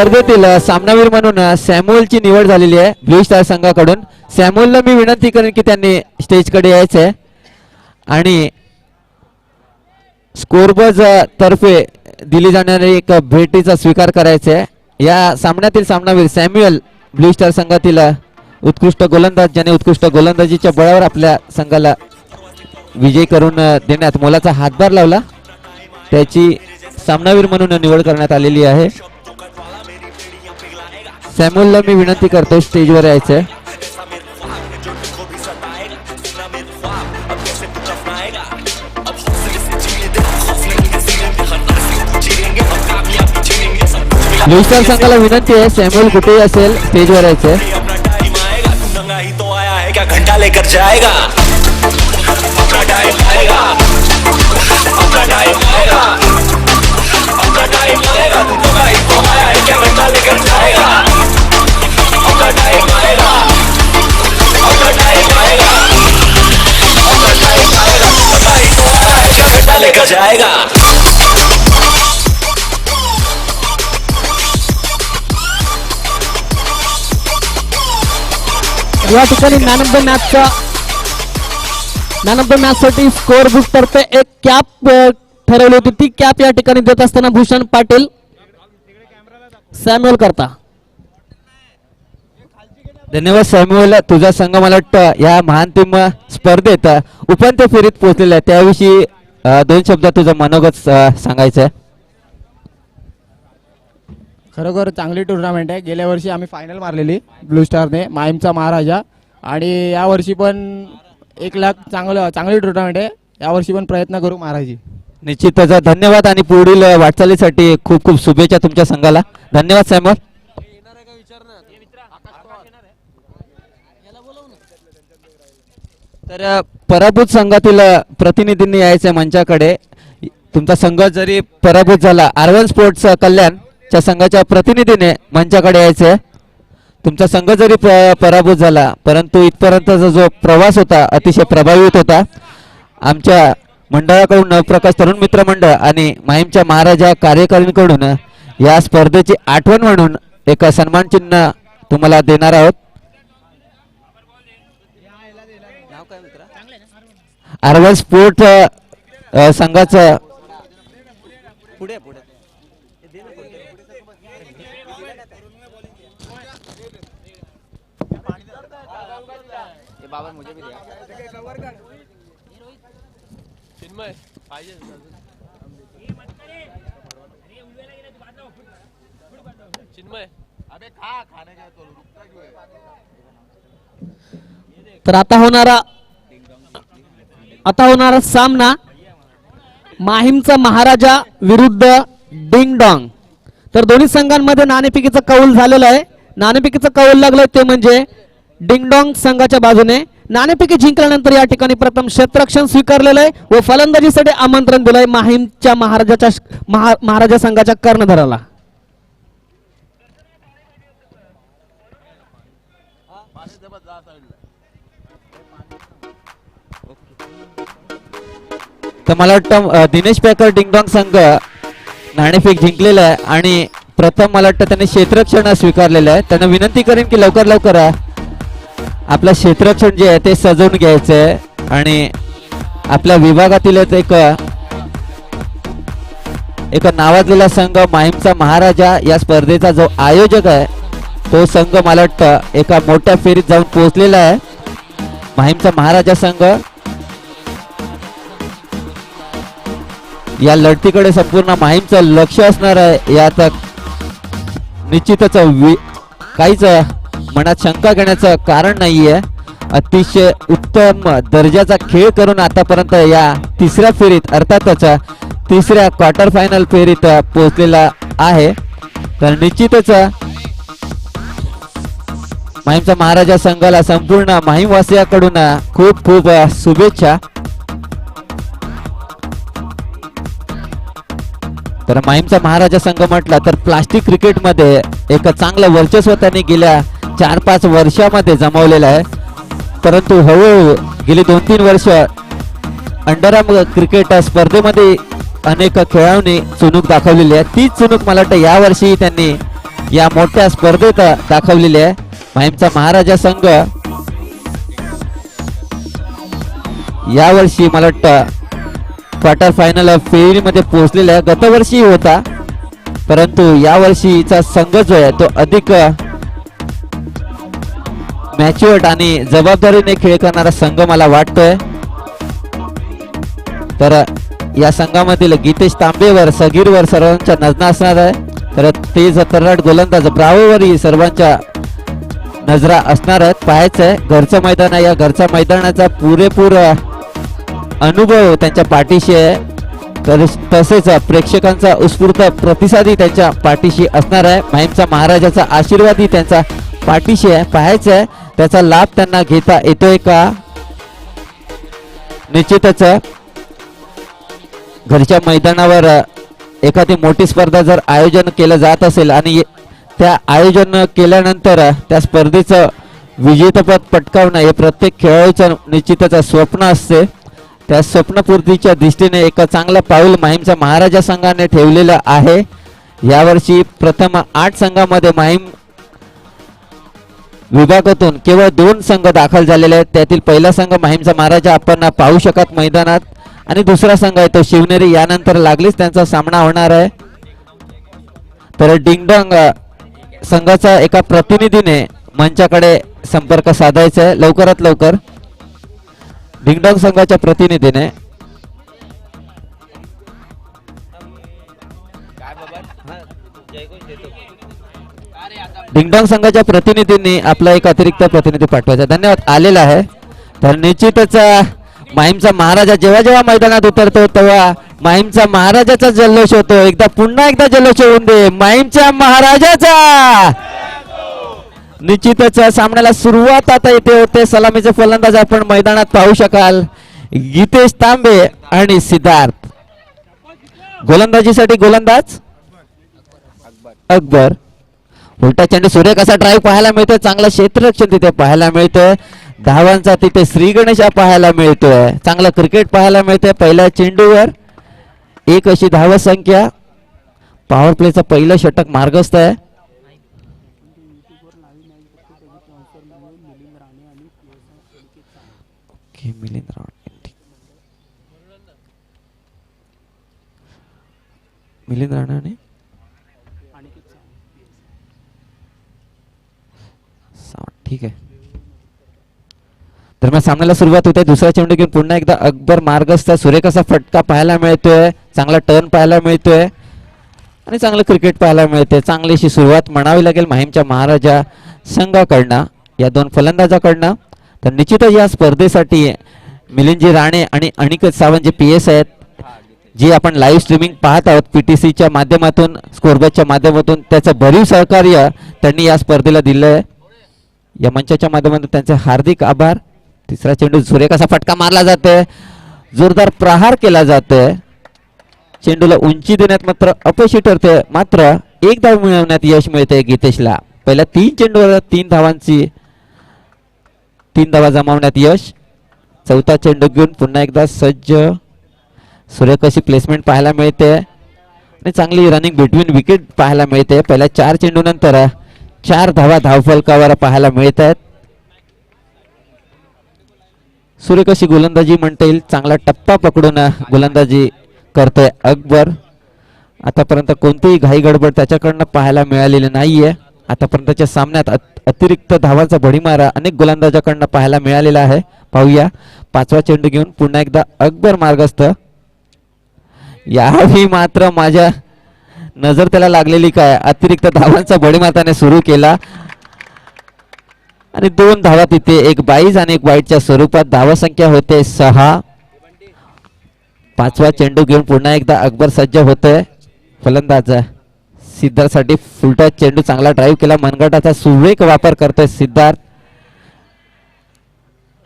स्पर्धेतील सामनावीर म्हणून सॅम्युअलची निवड झालेली आहे ब्लू स्टार संघाकडून. सॅम्युअलला मी विनंती करेन की त्यांनी स्टेजकडे यायचं आहे आणि स्कोरबॉज तर्फे दिली जाणारी एक भेटीचा स्वीकार करायचा आहे. या सामन्यातील सामनावीर सॅम्युअल ब्लू स्टार संघातील उत्कृष्ट गोलंदाज, ज्याने उत्कृष्ट गोलंदाजीच्या बळावर आपल्या संघाला विजयी करून देण्यात मोलाचा हातभार लावला, त्याची सामनावीर म्हणून निवड करण्यात आलेली आहे. सॅम्युअलला मी विनंती करतो स्टेजवर यायचं आहे. ब्लू स्टार संघाला विनंती आहे, सॅम्युअल कुठेही असेल स्टेजवर यायचं आहे. घंटा लेकर जाएगा अपना टाइम आएगा, अपना टाइम आएगा, अपना टाइम आएगा, तू तो भाई तो आया है क्या घंटा लेकर जाएगा अपना टाइम आएगा, अपना टाइम आएगा, अपना टाइम आएगा, तू तो भाई तो आया है क्या घंटा लेकर जाएगा. या ठिकाणी मॅन ऑफ द मॅच साठी स्कोर बुक तर्फे एक कॅप ठरवली होती. ती कॅप या ठिकाणी देत असताना भूषण पाटील सॅम्युअल करता. धन्यवाद सॅम्युअल. तुझा संघ मला वाटतं या महान स्पर्धेत उपांत्य फेरीत पोहोचलेला आहे, त्याविषयी दोन शब्द तुझं मनोगत सांगायचं आहे. खरोखर चांगली टुर्नामेंट आहे. गेल्या वर्षी आम्ही फायनल मारलेली ब्लू स्टारने, माहीमचा महाराजा, आणि यावर्षी पण 1 लाख चांगली टुर्नामेंट आहे. यावर्षी पण प्रयत्न करू मारायची. निश्चितच धन्यवाद आणि पुढील वाटचालीसाठी खूप खूप शुभेच्छा तुमच्या संघाला. धन्यवाद सॅम्युअल. तर पराभूत संघातील प्रतिनिधींनी यायचे मंचाकडे. तुमचा संघ जरी पराभूत झाला, आर1 स्पोर्ट्स कल्याणच्या संघाच्या प्रतिनिधीने मंचाकडे यायचे. तुमचा संघ जरी पराभूत झाला, परंतु इथपर्यंतचा जो प्रवास होता अतिशय प्रभावित होता. आमच्या मंडळाकडून नवप्रकाश तरुण मित्र मंडळ आणि माहीमच्या महाराजा कार्यकारिणीकडून या स्पर्धेची आठवण म्हणून एक सन्मान चिन्ह तुम्हाला देणार आहोत. आर1 स्पोर्ट संघाचं पुढे तर आता होणारा सामना माहीमचा महाराजा विरुद्ध डिंग डॉंग. तर दोन्ही संघांमध्ये नाणेफेकीचा कौल झालेला आहे. नाणेफेकीचा कौल लागलाय ते म्हणजे डिंग डॉंग संघाच्या बाजूने. नाणेफेकी जिंकल्यानंतर या ठिकाणी प्रथम क्षेत्ररक्षण स्वीकारलेलं आहे व फलंदाजीसाठी आमंत्रण दिलंय माहीमच्या महाराजा संघाच्या कर्णधाराला. तर मला वाटतं दिनेश पॅकर डिंगडॉंग संघ नाणेफेक जिंकलेला आहे आणि प्रथम मला वाटतं त्यांनी क्षेत्ररक्षण स्वीकारलेलं आहे. त्यांना विनंती करेन की लवकर आपलं क्षेत्ररक्षण जे आहे ते सजवून घ्यायचं आहे आणि आपल्या विभागातील एक नावाजलेला संघ माहीमचा महाराजा या स्पर्धेचा जो आयोजक आहे तो संघ मला वाटतं एका मोठ्या फेरीत जाऊन पोहोचलेला आहे. माहीमचा महाराजा संघ या लढतीकडे संपूर्ण माहीमचं लक्ष असणार आहे. यात निश्चितच काहीच मनात शंका घेण्याचं कारण नाहीये. अतिशय उत्तम दर्जाचा खेळ करून आतापर्यंत या तिसऱ्या फेरीत अर्थातच तिसऱ्या क्वार्टर फायनल फेरीत पोहोचलेला आहे. तर निश्चितच माहीमचा महाराजा संघाला संपूर्ण माहीमवासियाकडून खूप खूप शुभेच्छा. तर माहीमचा महाराजा संघ म्हटला तर प्लास्टिक क्रिकेटमध्ये एक चांगलं वर्चस्व त्यांनी गेल्या 4-5 वर्षामध्ये जमवलेलं आहे. परंतु हळूहळू गेली 2-3 वर्ष अंडरआर्म क्रिकेट स्पर्धेमध्ये अनेक खेळाडूंनी चुणूक दाखवलेली आहे. तीच चुणूक मला वाटतं यावर्षी त्यांनी या मोठ्या स्पर्धेत दाखवलेली आहे. माहीमचा महाराजा संघ यावर्षी मला वाटतं क्वार्टर फायनल फेरीमध्ये पोहोचलेला आहे. गतवर्षी होता, परंतु यावर्षीचा संघ जो आहे तो अधिक मॅच्युअर्ड आणि जबाबदारीने खेळ करणारा संघ मला वाटतोय. तर या संघामधील गीतेश तांबेवर, सगीरवर सर्वांच्या नजरा असणार आहे. तर तेज तर्राट गोलंदाज ब्रावोवरही सर्वांच्या नजरा असणार आहेत. पाहायचं आहे, घरचं मैदान आहे, या घरच्या मैदानाचा पुरेपूर अनुभव त्यांच्या पाठीशी आहे. तर तसेच प्रेक्षकांचा उत्स्फूर्त प्रतिसादही त्यांच्या पाठीशी असणार आहे. माहीमचा महाराजाचा आशीर्वादही त्यांचा पाठीशी आहे. पाहायचं आहे त्याचा लाभ त्यांना घेता येतोय का. निश्चितच घरच्या मैदानावर एखादी मोठी स्पर्धा जर आयोजन केलं जात असेल आणि त्या आयोजन केल्यानंतर त्या स्पर्धेचं विजेतेपद पटकावणं हे प्रत्येक खेळाडूचं निश्चितच स्वप्न असते. त्या स्वप्नपूर्तीच्या दृष्टीने एक चांगलं पाऊल माहीमच्या महाराजा संघाने ठेवलेलं आहे. यावर्षी प्रथम 8 संघामध्ये माहीम विभागातून केवळ 2 संघ दाखल झालेले आहेत. त्यातील पहिला संघ माहीमचा महाराजा आपण पाहू शकत मैदानात, आणि दुसरा संघ आहे तो शिवनेरी. यानंतर लागलीच त्यांचा सामना होणार आहे. तर डिंगडॉंग संघाचा एका प्रतिनिधीने मंचाकडे संपर्क साधायचा आहे लवकरात लवकर. डिंगडॉंग संघाच्या प्रतिनिधीने डिंगडॉंग संघाच्या प्रतिनिधींनी आपला एक अतिरिक्त प्रतिनिधी पाठवायचा. धन्यवाद, आलेला आहे. तर निश्चितच माहीमचा महाराजा जेव्हा जेव्हा मैदानात उतरतो तेव्हा माहीमचा महाराजाचा जल्लोष होतो. पुन्हा एकदा जल्लोष होऊन दे माहीमच्या महाराजाचा. निश्चितच सामन्याला सुरुवात आता इथे होते. सलामीचे फलंदाज आपण मैदानात पाहू शकाल, गीतेश तांबे आणि सिद्धार्थ. गोलंदाजीसाठी गोलंदाज अकबर. उलटा चेंडू सूर्य कसा ड्राईव्ह पाहायला मिळतोय. चांगलं क्षेत्ररक्षण तिथे पाहायला मिळतोय. धावांचा तिथे श्री गणेशा पाहायला मिळतोय. चांगलं क्रिकेट पाहायला मिळतंय. पहिल्या चेंडूवर 1 अशी धाव संख्या. पॉवर प्लेचं पहिलं षटक मार्गस्थ आहे. मिलिंद राणा आणि ठीक आहे. दरम्यान सामन्याला सुरुवात होते. दुसरा चेंडू घेऊन पुन्हा एकदा अकबर मार्गस्थ. सूर्य कसा फटका पाहायला मिळतोय. चांगला टर्न पाहायला मिळतोय आणि चांगलं क्रिकेट पाहायला मिळते. चांगलीशी सुरुवात म्हणावी लागेल माहीमच्या महाराजा संघाकडनं, या 2 फलंदाजाकडनं. तर निश्चितच या स्पर्धेसाठी मिलिंदजी राणे आणि अनिकेत सावंत जे PS आहेत, जी आपण लाईव्ह स्ट्रीमिंग पाहत आहोत PTCच्या माध्यमातून, स्कोरबेटच्या माध्यमातून, त्याचं भरीव सहकार्य त्यांनी या स्पर्धेला दिलं आहे. या मंचाच्या माध्यमातून त्यांचे हार्दिक आभार. तिसरा चेंडू सूर्य कसा फटका मारला जातोय. जोरदार प्रहार केला जातोय. चेंडूला उंची देण्यात मात्र अपयशी ठरते. मात्र 1 धाव मिळवण्यात यश मिळते गीतेशला. पहिल्या 3 चेंडूवर 3 धावा जमावण्यात यश. चौथा चेंडू घेऊन पुन्हा एकदा सज्ज. सूर्य कशी प्लेसमेंट पाहायला मिळते आणि चांगली रनिंग बिटवीन विकेट पाहायला मिळते. पहिल्या 4 चेंडू नंतर 4 धावा धावफलकावर पाहायला मिळत आहेत. सूर्य कशी गोलंदाजी म्हणता येईल, चांगला टप्पा पकडून गोलंदाजी करतोय अकबर. आतापर्यंत कोणतीही घाई गडबड त्याच्याकडनं पाहायला मिळालेली नाहीये. आतापर्यंतच्या सामन्यात अतिरिक्त धावांचा भडीमारा अनेक गोलंदाजाकडनं पाहायला मिळालेला आहे. पाहूया 5वा चेंडू घेऊन पुन्हा एकदा अकबर मार्गस्थ. यावेळी मात्र माझ्या नजर त्याला लागलेली काय, अतिरिक्त धावांचा भडीमार त्याने सुरू केला आणि 2 धावा तिथे, 1 बाईज आणि 1 वाईटच्या स्वरूपात. धावा संख्या होते 6. 5वा चेंडू घेऊन पुन्हा एकदा अकबर सज्ज होतोय. फलंदाज सिद्धार्थसाठी फुलटॉस चेंडू, चांगला ड्राईव्ह केला. मनगटाचा सुरेख वापर करतोय सिद्धार्थ.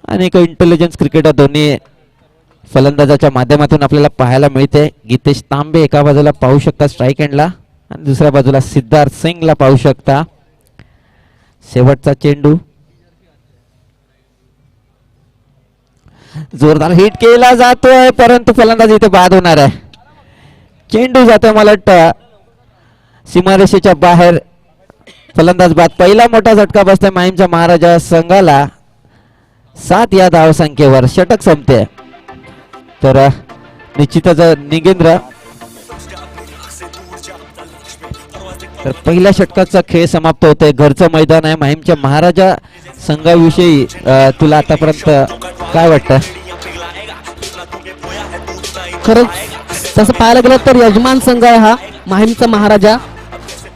आणि एक इंटेलिजन्स क्रिकेटर दोन्ही फलंदाजाच्या माध्यमातून आपल्याला पाहायला मिळते. गीतेश तांबे एका बाजूला पाहू शकता स्ट्राईक एंडला आणि दुसऱ्या बाजूला सिद्धार्थ सिंगला पाहू शकता. शेवटचा चेंडू जोरदार हिट केला जातोय, परंतु फलंदाज इथे बाद होणार आहे. चेंडू जातोय मला वाटतं सीमारेषेच्या बाहेर. फलंदाज बाद. पहिला मोठा झटका बसलाय माहीमच्या महाराजा संघाला 7 या धावसंख्येवर. षटक संपते. तर निश्चितच निगेंद्र, तर पहिल्या षटकाचा खेळ समाप्त होतोय. घरचं मैदान आहे. माहीमच्या महाराजा संघाविषयी तुला आतापर्यंत काय वाटतं? खरंच तसं पाहायला गेलं तर यजमान संघ आहे हा माहीमचा महाराजा,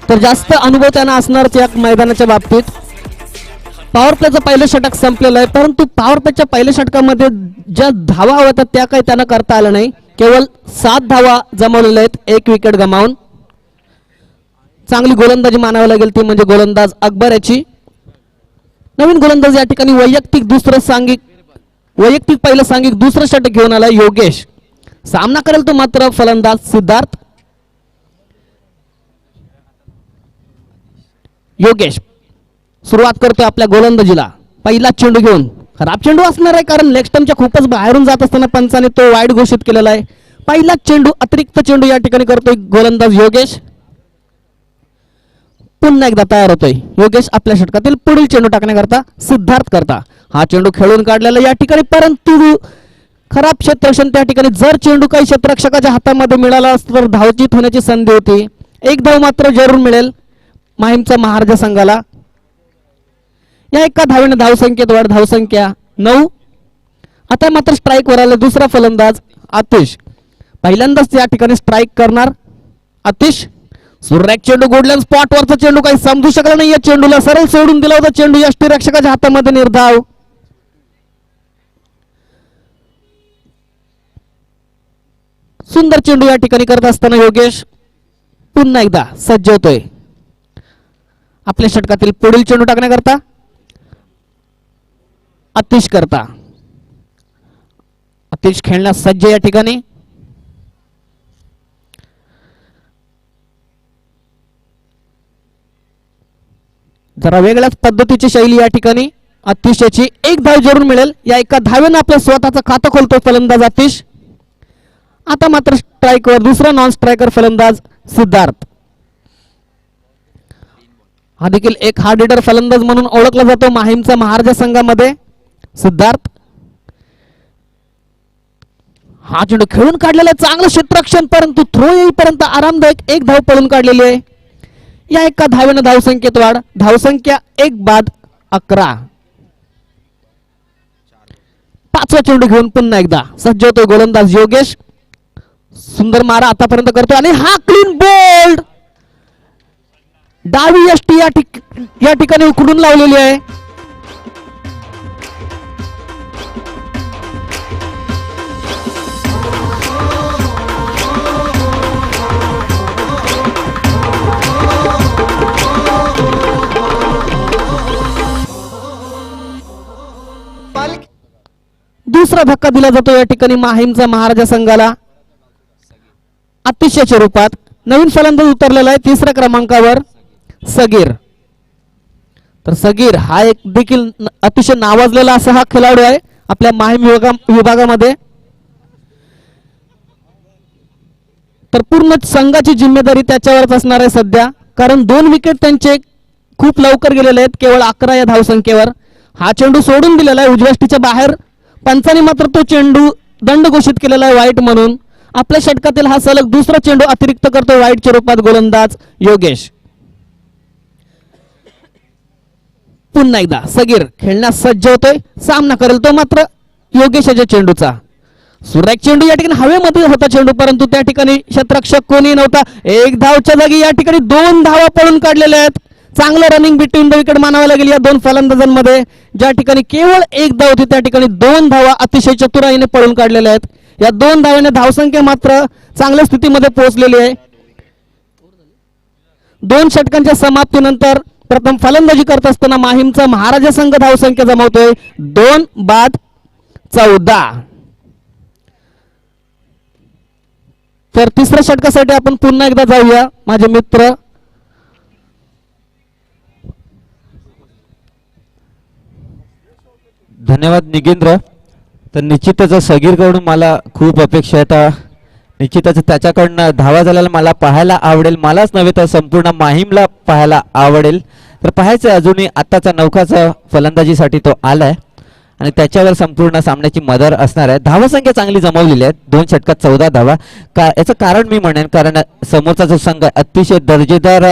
तर जास्त अनुभव त्यांना असणारच या मैदानाच्या बाबतीत. पॉवर प्लेचं पहिलं षटक संपलेलं आहे, परंतु पॉवर प्लेच्या पहिल्या षटकामध्ये ज्या धावा हव्या होत्या त्या काही त्यांना करता आल्या नाही. केवळ 7 धावा जमवलेल्या आहेत 1 विकेट गमावून. चांगली गोलंदाजी मानावी लागेल ती म्हणजे गोलंदाज अकबर याची. नवीन गोलंदाज या ठिकाणी वैयक्तिक पहिलं सांघिक दुसरं षटक घेऊन आला योगेश. सामना करेल तो मात्र फलंदाज सिद्धार्थ. योगेश सुरुवात करतोय आपल्या गोलंदाजीला. पहिला चेंडू घेऊन खराब चेंडू असणार आहे, कारण लेग स्टंपच्या खूपच बाहेरून जात असताना पंचाने तो वाईड घोषित केलेला आहे. पहिला चेंडू अतिरिक्त चेंडू या ठिकाणी करतोय गोलंदाज योगेश. पुन्हा एकदा तयार होतोय योगेश आपल्या षटकातील पुढील चेंडू टाकण्याकरता सिद्धार्थ करता. हा चेंडू खेळून काढलेला या ठिकाणी, परंतु खराब क्षेत्ररक्षण त्या ठिकाणी. जर चेंडू काही क्षेत्ररक्षकाच्या हातामध्ये मिळाला असता तर धावचीत होण्याची संधी होती. 1 धाव मात्र जरूर मिळेल माहीमच्या महाराजा संघाला. या एका धावेने धावसंख्येत वाढ. धावसंख्या 9. आता मात्र स्ट्राईक वर आले दुसरा फलंदाज आतिश. पहिल्यांदाच या ठिकाणी स्ट्राईक करणार आतिश. सुरेख चेंडू गोडल्यान स्पॉट वरचा चेंडू काही समजू शकला नाही. या चेंडूला सरळ सोडून दिला होता चेंडू यष्टीरक्षकाच्या हातामध्ये. निर्धाव. सुंदर चेंडू या ठिकाणी करत असताना योगेश पुन्हा एकदा सज्ज होतोय आपल्या षटकातील पुढील चेंडू टाकण्याकरता. आतिश करता. आतिश खेळण्यास सज्ज या ठिकाणी. जरा वेगळ्याच पद्धतीची शैली या ठिकाणी आतिशची. 1 धाव जरूर मिळेल. या एका धावेनं आपलं स्वतःचं खातं खोलतो फलंदाज आतिश. आता मात्र स्ट्राईकवर दुसरा नॉन स्ट्रायकर फलंदाज सिद्धार्थ. हा देखील एक हार्ड हिटर फलंदाज म्हणून ओळखला जातो माहीमचा महाराजा संघामध्ये सिद्धार्थ. हा चेंडू खेळून काढलेला आहे. चांगलं क्षेत्ररक्षण, परंतु थ्रो येईपर्यंत आरामदायक 1 धाव पळून काढलेली आहे. या एका धावेनं धावसंख्येत वाढ. धावसंख्या 1 बाद 11. 5वा चेंडू घेऊन पुन्हा एकदा सज्ज होतो गोलंदाज योगेश. सुंदर मारा आतापर्यंत करतो आणि हा क्लीन बोल्ड. डावी यष्टी या ठिकाणी उकडून लावलेली आहे. दुसरा धक्का दिला जातो या ठिकाणी माहीमचा महाराजा संघाला अतिशयच्या रूपात. नवीन फलंदाज उतरलेला आहे 3ऱ्या क्रमांकावर सगीर. तर सगीर हा एक देखील अतिशय नावाजलेला असा हा खेळाडू आहे आपल्या माहीम विभागामध्ये. तर पूर्ण संघाची जिम्मेदारी त्याच्यावरच असणार आहे सध्या, कारण 2 विकेट त्यांचे खूप लवकर गेलेले आहेत केवळ 11 या धावसंख्येवर. हा चेंडू सोडून दिलेला आहे उजव्याष्टीच्या बाहेर. पंचाने मात्र तो चेंडू दंड घोषित केलेला आहे वाईट म्हणून. आपल्या षटकातील हा सलग दुसरा चेंडू अतिरिक्त करतो वाईटच्या रूपात गोलंदाज योगेश. पुन्हा एकदा सगीर खेळण्यास सज्ज होतोय. सामना करेल तो मात्र योगेशच्या चेंडूचा. सुरेख चेंडू या ठिकाणी हवेमध्ये होता चेंडू, परंतु त्या ठिकाणी क्षेत्ररक्षक कोणी नव्हता. 1 धावच्या जागी या ठिकाणी 2 धावा पळून काढलेल्या आहेत. चांगलं रनिंग बिटवीन द विकेट मानावं लागेल या 2 फलंदाजांमध्ये. ज्या ठिकाणी केवळ 1 धाव होती त्या ठिकाणी 2 धावा अतिशय चतुराईने पळून काढलेल्या आहेत. या 2 धावांनी धावसंख्या मात्र चांगल्या स्थितीमध्ये पोहोचलेली आहे. 2 षटकांच्या समाप्तीनंतर प्रथम फलंदाजी करत असताना माहीमचा महाराजा संघ धावसंख्या जमवतोय 2 बाद 14. तर 3ऱ्या षटकासाठी आपण पुन्हा एकदा जाऊया माझे मित्र. धन्यवाद निगेंद्र. तर निश्चितच सगीरकडून मला खूप अपेक्षा आहेत. निश्चितच त्याच्याकडनं धावा झालेला मला पाहायला आवडेल. मलाच नव्हे तर संपूर्ण माहीमला पाहायला आवडेल. तर पाहायचं अजूनही आत्ताचा नौकाचा फलंदाजीसाठी तो आलाय आणि त्याच्यावर संपूर्ण सामन्याची मदर असणार आहे. धावासंख्या चांगली जमवलेली आहे, 2 षटकात 14 धावा. याचं कारण मी म्हणेन कारण समोरचा जो संघ आहे अतिशय दर्जेदार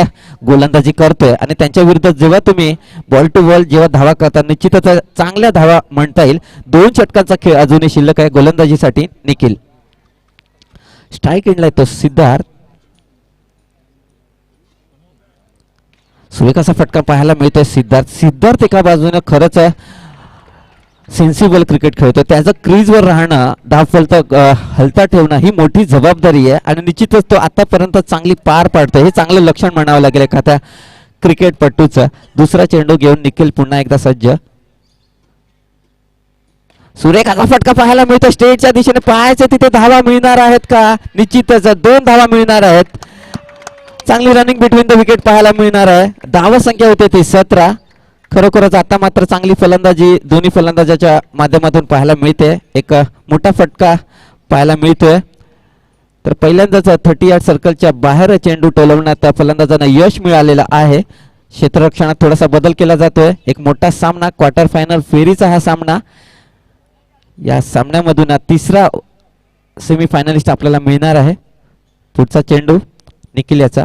गोलंदाजी करतोय आणि त्यांच्या विरुद्ध जेव्हा तुम्ही बॉल टू बॉल जेव्हा धावा करता निश्चितच चांगल्या धावा म्हणता येईल. 2 षटकांचा खेळ अजूनही शिल्लक आहे गोलंदाजीसाठी. निखिल स्ट्राईक एंडला येतो सिद्धार्थ. सुरेख असा फटका पाहायला मिळतोय सिद्धार्थ एका बाजूने खरंच सेन्सिबल क्रिकेट खेळतो. त्याचं क्रीजवर राहणं धाव हलता ठेवणं ही मोठी जबाबदारी आहे आणि निश्चितच तो आतापर्यंत चांगली पार पाडतोय. हे चांगलं लक्षण म्हणावं लागेल एखाद्या क्रिकेटपटूचं. दुसरा चेंडू घेऊन निखिल पुन्हा एकदा सज्ज. सुरेख असा फटका पाहायला मिळतो स्टेटच्या दिशेने. पाहायचं तिथे धावा मिळणार आहेत का? निश्चितच 2 धावा मिळणार आहेत. चांगली रनिंग बिटवीन द विकेट पाहायला मिळणार आहे. धावा संख्या होते ती 17. खरोखरच आता मात्र चांगली फलंदाजी दोन्ही फलंदाजाच्या माध्यमातून पाहायला मिळते. एक मोठा फटका पाहायला मिळतोय. तर पहिल्यांदाच 38 सर्कलच्या बाहेर चेंडू टोलवण्यात फलंदाजांना यश मिळालेलं आहे. क्षेत्ररक्षणात थोडासा बदल केला जातोय. एक मोठा सामना क्वार्टर फायनल फेरीचा हा सामना. या सामन्यामधून तिसरा सेमीफायनलिस्ट आपल्याला मिळणार आहे. पुढचा चेंडू निखिल याचा.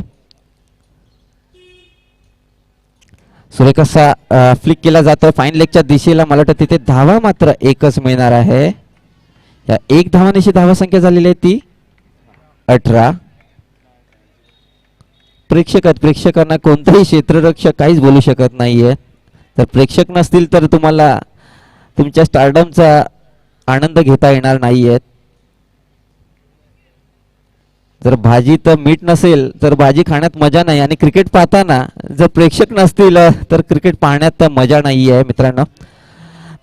सुरेख असा फ्लिक केला जातो फाईन लेगच्या दिशेला. मला वाटतं तिथे धावा मात्र एकच मिळणार आहे. या 1 धावानिशी धावा संख्या झालेली आहे ती 18. प्रेक्षकांना कोणताही क्षेत्ररक्षक काहीच बोलू शकत नाहीये. तर प्रेक्षक नसतील तर तुम्हाला तुमच्या स्टारडमचा आनंद घेता येणार नाहीये. जर भाजीत मीठ नसेल तर भाजी खाण्यात मजा नाही आणि क्रिकेट पाहताना जर प्रेक्षक नसतील तर क्रिकेट पाहण्यात मजा नाही आहे मित्रांनो.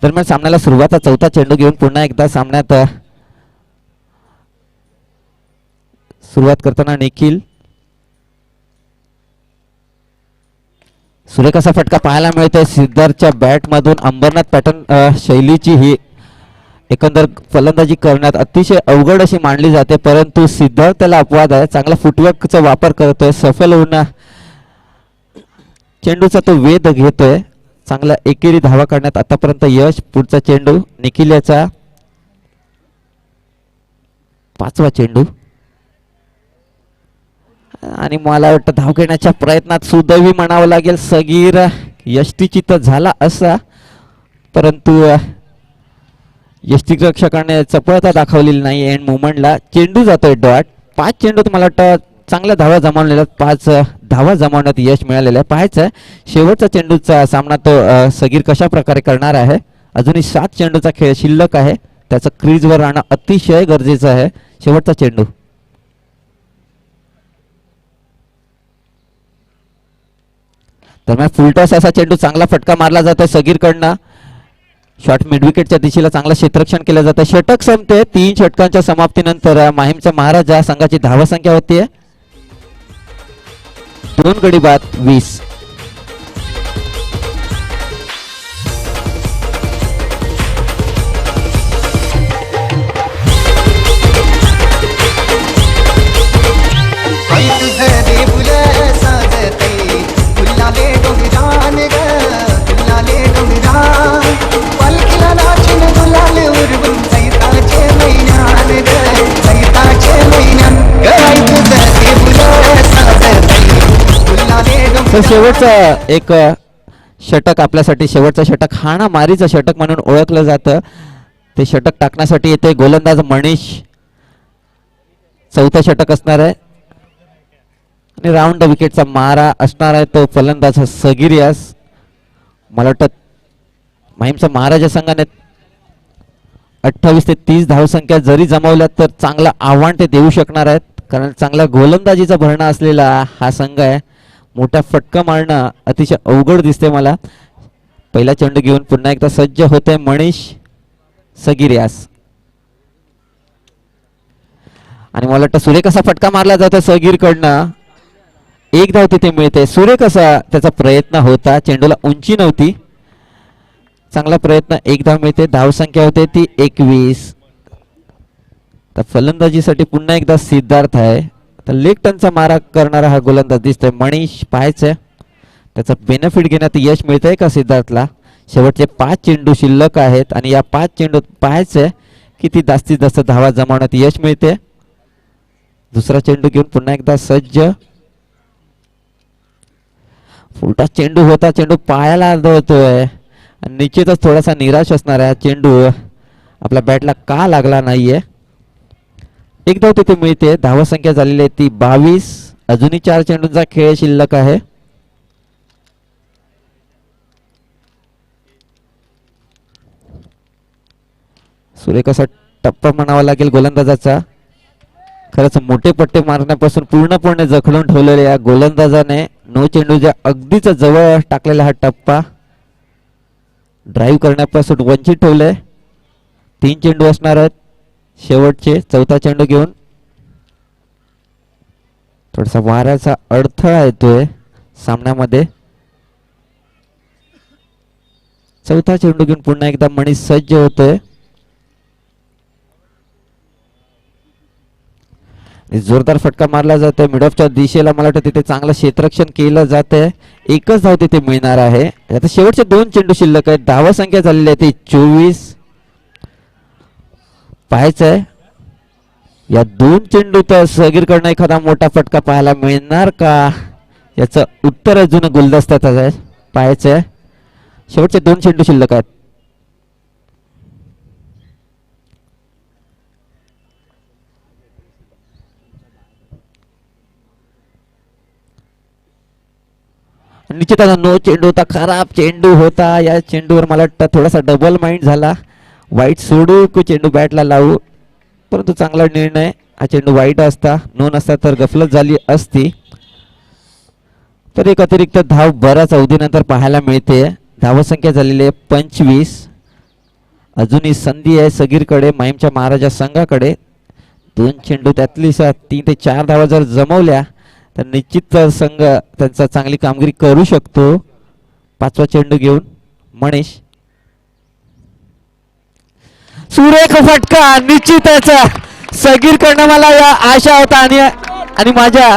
दरम्यान सामन्याला सुरुवात. चौथा चेंडू घेऊन पुन्हा एकदा सामन्यात सुरुवात करताना निखिल. सुरेख असा फटका पाहायला मिळतोय सिद्धार्थच्या बॅटमधून. अंबरनाथ पॅटर्न शैलीची ही एकंदर फलंदाजी करण्यात अतिशय अवघड अशी मानली जाते परंतु सिद्धार्थ त्याला अपवाद आहे. चांगला फुटवर्कचा वापर करतोय. सफल होऊन चेंडूचा तो वेध घेतोय. चांगला एकेरी धावा काढण्यात आतापर्यंत यश. पुढचा चेंडू निखिल याचा. 5वा चेंडू आणि मला वाटतं धाव घेण्याच्या प्रयत्नात सुदैवी म्हणावं लागेल सगीर यष्टीची तर झाला असा परंतु यष्टिरक्षकाने चपळता दाखवलेली नाही. एंड मुवमेंटला चेंडू जातोय डॉट. 5 चेंडूत मला वाटतं चांगल्या धावा जमावलेल्या. 5 धावा जमावण्यात यश मिळालेलं आहे. पाहायचं शेवटचा चेंडूचा सामना तो सगीर कशा प्रकारे करणार आहे. अजूनही 7 चेंडूचा खेळ शिल्लक आहे. त्याचं क्रीजवर राहणं अतिशय गरजेचं आहे. शेवटचा चेंडू दरम्यान फुलटॉस असा चेंडू चांगला फटका मारला जातोय सगीरकडनं. शॉर्ट मिड विकेटच्या दिशेला चांगलं क्षेत्ररक्षण केलं जातं. षटक संपते. 3 षटकांच्या समाप्तीनंतर माहीमचा महाराजा संघाची धावा संख्या होती 2 गडी बाद 20. तर शेवटचं एक षटक आपल्यासाठी शेवटचं षटक हाणामारीचं षटक म्हणून ओळखलं जातं. ते षटक टाकण्यासाठी येते गोलंदाज मनीष. 4थं षटक असणार आहे आणि राऊंड विकेटचा मारा असणार आहे तो फलंदाज सगीर यास. मला वाटतं माहीमचा महाराजा संघाने 28 ते 30 धावसंख्या जरी जमावल्या तर चांगलं आव्हान ते देऊ शकणार आहेत कारण चांगल्या गोलंदाजीचा भरणा असलेला हा संघ आहे. मोठा फटका मारणं अतिशय अवघड दिसते मला. पहिला चेंडू घेऊन पुन्हा एकदा सज्ज होते मनीष सगीर यास आणि मला वाटतं सुरेख असा फटका मारला जातो सगीरकडनं. 1 धाव तिथे मिळते. सुरेख असा त्याचा प्रयत्न होता. चेंडूला उंची नव्हती. चांगला प्रयत्न. 1 धाव मिळते. धाव संख्या होते ती 21. तर फलंदाजीसाठी पुन्हा एकदा सिद्धार्थ आहे. तर लेग टर्नचा मारा करणारा हा गोलंदाज दिसतोय मनीष. पाहायचंय त्याचा बेनिफिट घेण्यात यश मिळतंय का सिद्धार्थला? शेवटचे 5 चेंडू शिल्लक आहेत आणि या 5 चेंडूत पाहायचंय किती जास्तीत जास्त धावा जमावण्यात यश मिळते. दुसरा चेंडू घेऊन पुन्हा एकदा सज्ज. फुलटा चेंडू होता, चेंडू पायाला आदळतोय आणि निश्चितच थोडासा निराश असणार आहे चेंडू आपल्या बॅटला का लागला नाहीये. एक धाव तिथे मिळते. धावा संख्या झालेली आहे ती 22. अजूनही 4 चेंडूंचा खेळ शिल्लक आहे. सुरेख असा टप्पा म्हणावा लागेल गोलंदाजाचा. खरंच मोठे पट्टे मारण्यापासून पूर्णपणे जखडून ठेवलेल्या या गोलंदाजाने 9 चेंडूच्या अगदीच जवळ टाकलेला हा टप्पा ड्राईव्ह करण्यापासून वंचित ठेवले. 3 चेंडू असणार आहेत शेवटचे. चौथा चेंडू घेऊन थोडासा वाऱ्याचा अडथळा येतोय सामन्यामध्ये. चौथा चेंडू घेऊन पुन्हा एकदा मणीस सज्ज होतोय. जोरदार फटका मारला जातोय मिड ऑफच्या दिशेला. मला वाटतं तिथे चांगलं क्षेत्ररक्षण केलं जातंय. एकच धाव तिथे मिळणार आहे. आता शेवटचे 2 चेंडू शिल्लक आहेत. धावा संख्या झालेली आहे ती 24. पाहायचंय या 2 चेंडूत सगीरकडनं एखादा मोठा फटका पाहायला मिळणार का, याचं उत्तर अजून गुलदस्त्यात आहे. पाहायचंय. शेवटचे 2 चेंडू शिल्लक आहेत. निश्चित नो चेंडू होता, खराब चेंडू होता. या चेंडूवर मला वाटतं थोडासा डबल माइंड झाला. वाईट सोडू की चेंडू बॅटला लावू, परंतु चांगला निर्णय. हा चेंडू वाईट असता, नो नसता तर गफलत झाली असती. तर एक अतिरिक्त धाव बऱ्याच अवधीनंतर पाहायला मिळते. धावसंख्या झालेली आहे 25. अजूनही संधी आहे सगीरकडे, माहीमच्या महाराजा संघाकडे. 2 चेंडू त्यातली 3 ते 4 धावा जर जमवल्या तर निश्चित संघ त्यांचा चांगली कामगिरी करू शकतो. 5वा चेंडू घेऊन मनीष. सुरेख फटका निश्चितच सगीरकडनं मला या आशा होता आणि माझ्या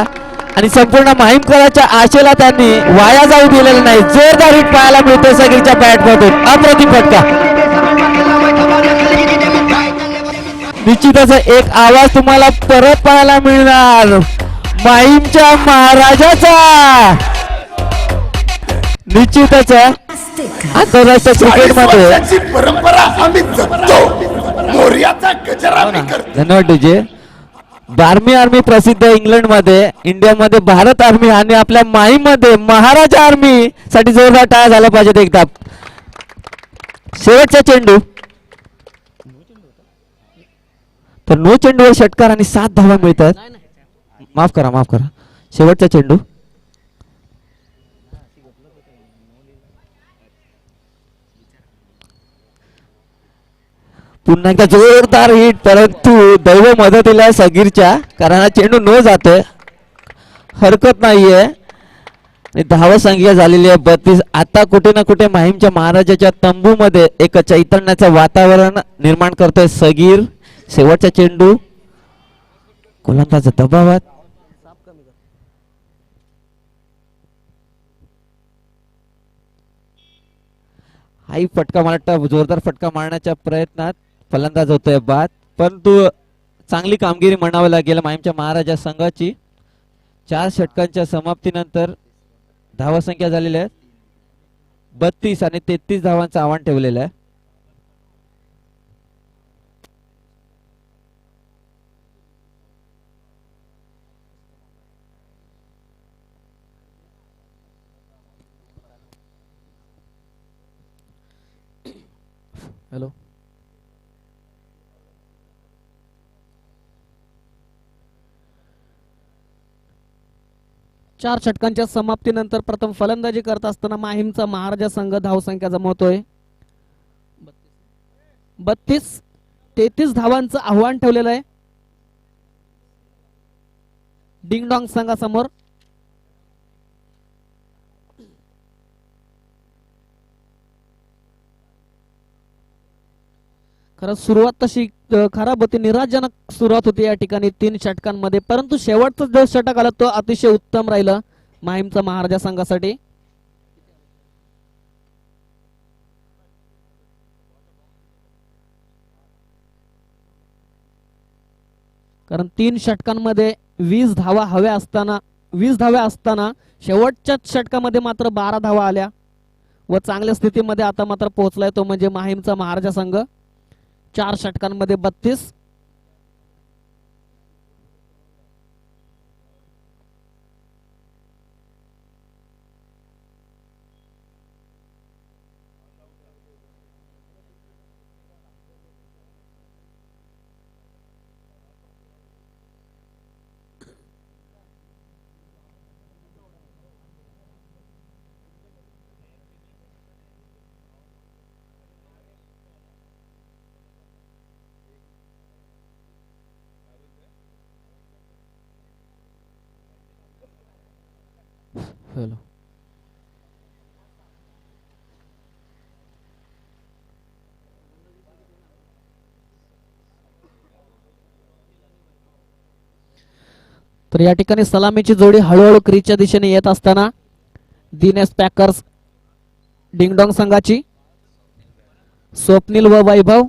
आणि संपूर्ण माहीमकराच्या आशेला त्यांनी वाया जाऊ दिलेलं नाही. जोरदार हिट पाहायला मिळते सगीरच्या बॅटमधून. अप्रतिम फटका. निश्चितच एक आवाज तुम्हाला परत पाहायला मिळणार माहीमच्या महाराजाचा. निश्चितच आंतरराष्ट्रीय क्रिकेटमध्ये परंपरा आम्ही जपतो. मोर्याचा गजर आम्ही करतो. धन्यवाद डीजे. बार्मी आर्मी प्रसिद्ध इंग्लंड मध्ये, इंडियामध्ये भारत आर्मी आणि आपल्या माहीम मध्ये महाराजा आर्मी साठी जोरदार टाळ्या झाल्या पाहिजेत एकदा. शेवटचा चेंडू तर 9 चेंडूवर षटकार आणि 7 धावा मिळतात. माफ करा. शेवटचा चेंडू. पुन्हा एकदा जोरदार हिट, परंतु दैव मदतीला सगीरच्या, कारण हा चेंडू न जातोय. हरकत नाहीये. धावा संख्या झालेली आहे 32. आता कुठे ना कुठे माहीमच्या महाराजाच्या तंबूमध्ये एक चैतन्याचं वातावरण निर्माण करतोय सगीर. शेवटचा चेंडू गोलंदाज दबावात. हाही फटका मला वाटतं जोरदार फटका मारण्याच्या प्रयत्नात फलंदाज होतोय बाद, परंतु चांगली कामगिरी म्हणावं लागेल माहीमच्या महाराजा संघाची. 4 षटकांच्या समाप्तीनंतर धावा संख्या झालेल्या आहे 32 आणि 33 धावांचं आव्हान ठेवलेलं आहे. हॅलो. चार षटकांच्या समाप्तीनंतर प्रथम फलंदाजी करत असताना माहीमचा महाराजा संघ धावसंख्या जमवतोय 32-33 धावांचं आव्हान ठेवलेलं आहे डिंगडॉंग संघासमोर. खरं सुरुवात तशी खराब होती, निराशजनक सुरुवात होती या ठिकाणी 3 षटकांमध्ये, परंतु शेवटचा जो षटक आला तो अतिशय उत्तम राहिला माहीमचा महाराजा संघासाठी. कारण 3 षटकांमध्ये 20 धावा हव्या असताना शेवटच्या षटकामध्ये मात्र 12 धावा आल्या व चांगल्या स्थितीमध्ये आता मात्र पोहोचलाय तो म्हणजे माहीमचा महाराजा संघ. 4 षटकांमध्ये 32. हॅलो तर या ठिकाणी सलामीची जोडी हळूहळू क्रीजच्या दिशेने येत असताना दिनेश पॅकर्स डिंगडॉंग संघाची स्वप्नील व वैभव.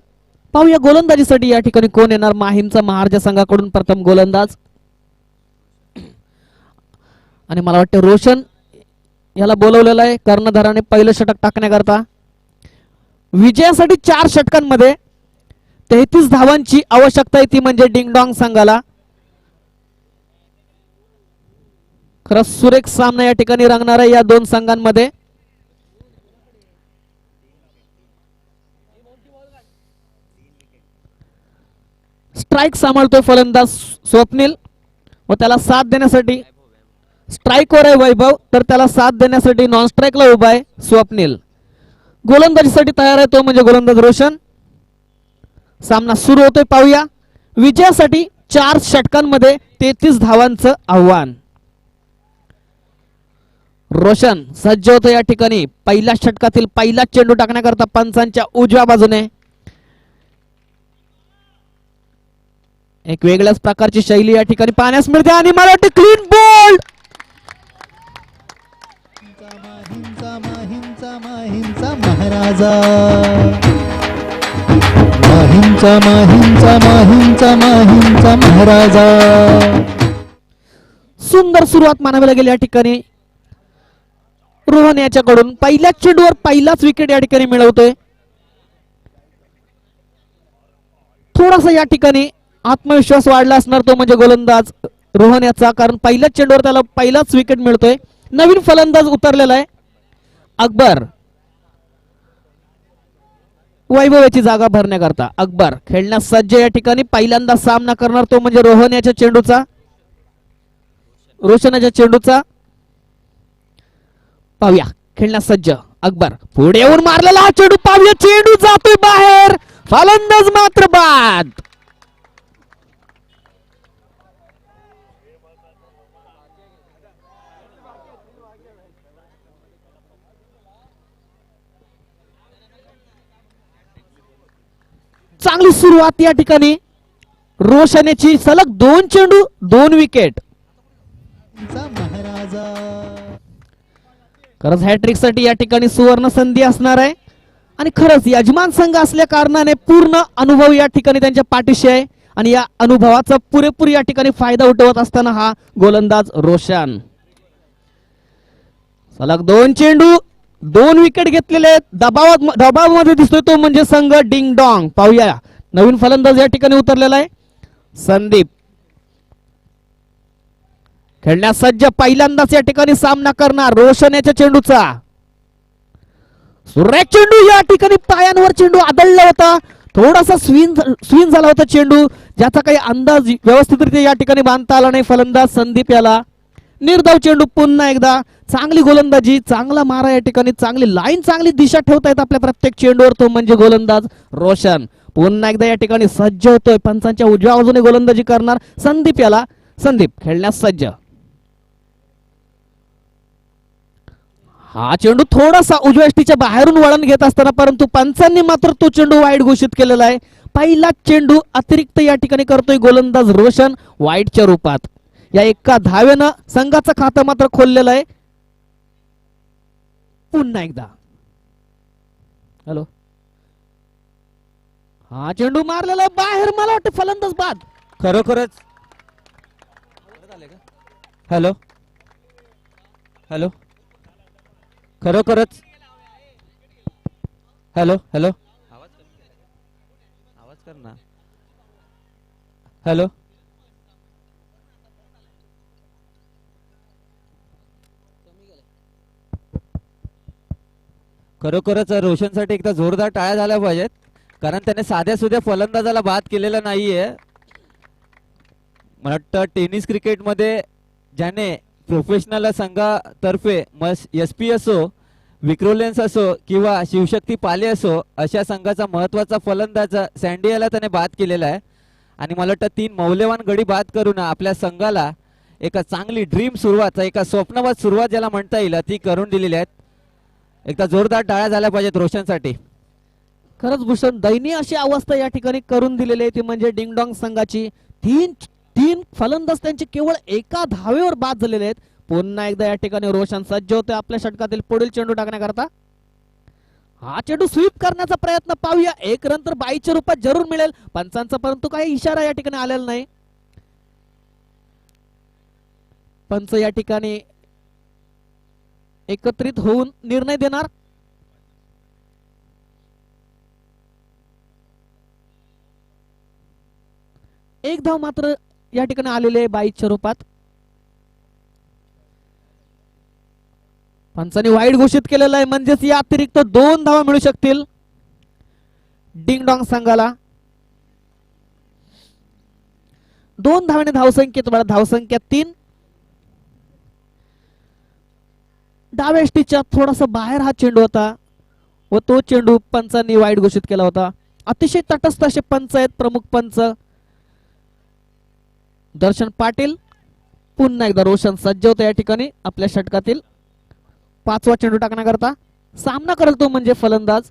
पाहूया गोलंदाजीसाठी या ठिकाणी कोण येणार. माहीमचा महाराजा संघाकडून प्रथम गोलंदाज आणि मला वाटतं रोशन याला बोलवलेलं आहे कर्णधाराने पहिलं षटक टाकण्याकरता. विजयासाठी 4 षटकांमध्ये 33 धावांची आवश्यकता आहे ती म्हणजे डिंगडॉंग संघाला. खरंच सुरेख सामना या ठिकाणी रंगणार आहे या दोन संघांमध्ये. स्ट्राइक सांभाळतोय फलंदाज स्वप्नील व त्याला साथ देण्यासाठी स्ट्राइकवर आहे वैभव तर त्याला साथ देण्यासाठी नॉन स्ट्राइकला उभा आहे स्वप्नील. गोलंदाजीसाठी तयार आहे तो म्हणजे गोलंदाज रोशन. सामना सुरू होतोय पाहूया. विजयासाठी 4 षटकांमध्ये 33 धावांचं आव्हान. रोशन सज्ज होतो या ठिकाणी पहिल्या षटकातील पहिला चेंडू टाकण्याकरता पंचांच्या उजव्या बाजूने. एक वेगळ्याच प्रकारची शैली या ठिकाणी पाहण्यास मिळते आणि मला वाटते क्लीन बोल्ड. माहीमचा महाराजा माहीमचा महाराजा. सुंदर सुरुवात मानावी लागेल या ठिकाणी. रोहन याच्याकडून पहिल्याच चेंडूवर पहिलाच विकेट या ठिकाणी मिळवतोय. थोडासा या ठिकाणी आत्मविश्वास वाढला असणार तो म्हणजे गोलंदाज रोहन याचा, कारण पहिल्याच चेंडूवर त्याला पहिलाच विकेट मिळतोय. नवीन फलंदाज उतरलेला आहे अकबर. वैभव याची जागा भरण्याकरता अकबर खेळण्यास सज्ज या ठिकाणी. पहिल्यांदा सामना करणार तो म्हणजे रोहन याच्या चेंडूचा रोशन याच्या चेंडूचा. पाहूया खेळण्यास सज्ज अकबर पुढे येऊन मारलेला हा चेंडू. पाहूया चेंडू जातोय बाहेर. फलंदाज मात्र बाद. चांगली सुरुवात या ठिकाणी रोशनेची. सलग 2 चेंडू 2 विकेट. खरंच हॅट्रिक साठी या ठिकाणी सुवर्ण संधी असणार आहे आणि खरंच यजमान संघ असल्या कारणाने पूर्ण अनुभव या ठिकाणी त्यांच्या पाठीशी आहे आणि या अनुभवाचा पुरेपूर या ठिकाणी फायदा उठवत असताना हा गोलंदाज रोशन. सलग 2 चेंडू 2 विकेट घेतलेले आहेत. दबावामध्ये दिसतोय तो म्हणजे संघ डिंगडॉंग. पाहूया नवीन फलंदाज या ठिकाणी उतरलेला आहे संदीप. खेळण्यास सज्ज पहिल्यांदाच या ठिकाणी सामना करणार रोशन याच्या चेंडूचा. सुरेख चेंडू या ठिकाणी पायांवर चेंडू आदळला होता. थोडासा स्विंग झाला होता चेंडू ज्याचा काही अंदाज व्यवस्थितरित्या या ठिकाणी बांधता आला नाही फलंदाज संदीप याला. निर्धाव चेंडू पुन्हा एकदा. चांगली गोलंदाजी चांगला मारा या ठिकाणी. चांगली लाईन चांगली दिशा ठेवता येत आपल्या प्रत्येक चेंडूवर तो म्हणजे गोलंदाज रोशन. पुन्हा एकदा या ठिकाणी सज्ज होतोय. पंचांच्या उजव्या बाजूने गोलंदाजी करणार संदीप याला. संदीप खेळण्यास सज्ज. हा चेंडू थोडासा उजव्या यष्टीच्या बाहेरून वळण घेत असताना परंतु पंचांनी मात्र तो चेंडू वाईड घोषित केलेला आहे. पहिला चेंडू अतिरिक्त या ठिकाणी करतोय गोलंदाज रोशन वाईडच्या रूपात. या एका धावेनं संघाचं खातं मात्र खोललेलं आहे. पुन्हा एकदा हॅलो हा चेंडू मारलेला बाहेर. मला वाटतं फलंदाज बाद. खरोखरच हॅलो हॅलो खरोखरच हॅलो हॅलो आवाज कर ना. हॅलो खरोखरच रोशनसाठी एकदा जोरदार टाळ्या झाल्या पाहिजेत, कारण त्याने साध्या सुध्या फलंदाजाला बाद केलेला नाहीये. मला वाटतं टेनिस क्रिकेटमध्ये ज्याने प्रोफेशनल संघातर्फे SP असो, विक्रोलेन्स असो किंवा शिवशक्ती पाले असो, अशा संघाचा महत्वाचा फलंदाज सँडियाला त्याने बाद केलेला आहे. आणि मला वाटतं 3 मौल्यवान गडी बाद करून आपल्या संघाला एका चांगली ड्रीम सुरुवात, एका स्वप्नवत सुरुवात ज्याला म्हणता येईल ती करून दिलेली आहेत. एकदा जोरदार टाळ्या झाल्या पाहिजेत रोशनसाठी. खरंच भूषण, दयनीय अशी अवस्था या ठिकाणी करून दिलेली आहे ती म्हणजे डिंगडॉंग संघाची. तीन फलंदाज त्यांचे केवळ एका धावेवर बाद झालेले आहेत. पुन्हा एकदा या ठिकाणी रोशन सज्ज होते आपल्या षटकातील पुढील चेंडू टाकण्याकरता. हा चेंडू स्वीप करण्याचा प्रयत्न पाहूया. 1 रन तर बाईच्या रूपात जरूर मिळेल पंचांचा, परंतु काही इशारा या ठिकाणी आलेला नाही. पंच या ठिकाणी एकत्रित होऊन निर्णय देणार. एक धाव मात्र या ठिकाणी आलेले आहे बाईच्या रूपात. पंचांनी वाईट घोषित केलेलं आहे, म्हणजेच या अतिरिक्त 2 धावा मिळू शकतील डिंगडॉंग संघाला. 2 धावाने धावसंख्येत तुम्हाला धावसंख्या 3. डाव्या एष्टीच्या थोडासा बाहेर हा चेंडू होता व तो चेंडू पंचांनी वाईट घोषित केला होता. अतिशय तटस्थ असे पंच आहेत, प्रमुख पंच दर्शन पाटील. पुन्हा एकदा रोशन सज्ज होता या ठिकाणी आपल्या षटकातील 5वा चेंडू टाकण्याकरता. सामना करेल तो म्हणजे फलंदाज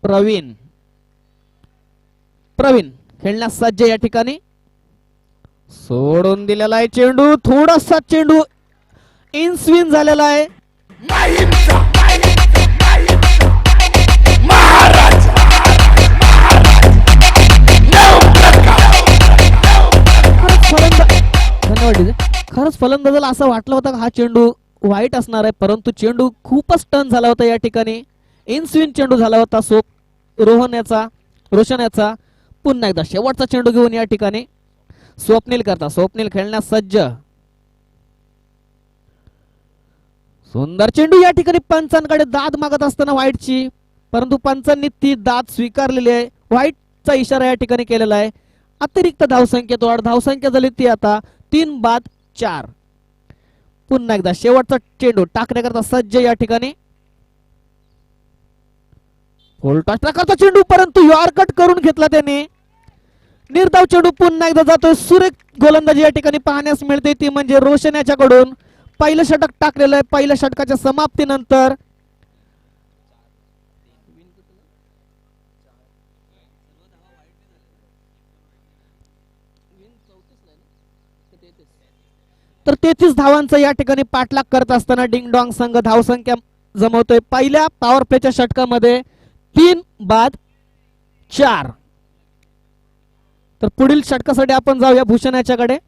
प्रवीण खेळण्यास सज्ज या ठिकाणी. सोडून दिलेला आहे चेंडू, थोडासा चेंडू इन स्विंग झालेला आहे. धन्यवाद. खरंच फलंदाजाला असं वाटलं होतं हा चेंडू वाईट असणार आहे, परंतु चेंडू खूपच टर्न झाला होता या ठिकाणी. इन स्विंग चेंडू झाला होता रोशन याचा. पुन्हा एकदा शेवटचा चेंडू घेऊन या ठिकाणी स्वप्नील खेळण्यास सज्ज. सुंदर चेंडू या ठिकाणी पंचांकडे दाद मागत असताना वाईटची, परंतु पंचांनी ती दाद स्वीकारलेली आहे. वाईटचा इशारा या ठिकाणी केलेला आहे. अतिरिक्त धावसंख्येत वाढ, धावसंख्या झाली ती आता 3 बाद 4. पुन्हा एकदा शेवटचा चेंडू टाकण्याकरता सज्ज या ठिकाणी. फुल टॉस प्रकारचा चेंडू, परंतु यॉर्कट करून घेतला त्याने. निर्धाव चेंडू पुन्हा एकदा जातोय. सुरेख गोलंदाजी या ठिकाणी पाहण्यास मिळते ती म्हणजे रोशन याच्याकडून. पहिलं षटक टाकलेलं आहे पहिल्या षटकाच्या समाप्तीनंतर. तर 33 धावांचा या ठिकाणी पाठलाग करत असताना डिंगडॉंग संघ धावसंख्या जमवतोय. पहिल्या पॉवर प्लेच्या षटकामध्ये 3 बाद 4. तर पुढील षटकासाठी आपण जाऊया भूषण याच्याकडे.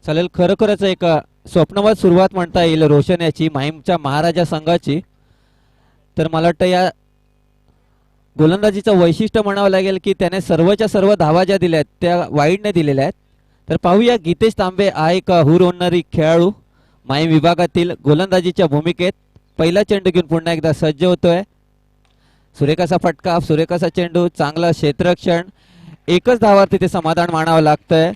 चालेल, खरोखरच एक स्वप्नवत सुरुवात म्हणता येईल रोशन याची, माहीमच्या महाराजा संघाची. तर मला वाटतं या गोलंदाजीचं वैशिष्ट्य म्हणावं लागेल की त्याने सर्वच्या सर्व धावा ज्या दिल्या आहेत त्या वाईडने दिलेल्या आहेत. तर पाहूया, गीतेश तांबे हा एक हुर होणारी खेळाडू माहीम विभागातील गोलंदाजीच्या भूमिकेत. पहिला चेंडू घेऊन पुन्हा एकदा सज्ज होतोय. सुरेखाचा फटका, सुरेखाचा चेंडू, चांगलं क्षेत्ररक्षण. 1च धावावर तिथे समाधान मानावं लागतंय.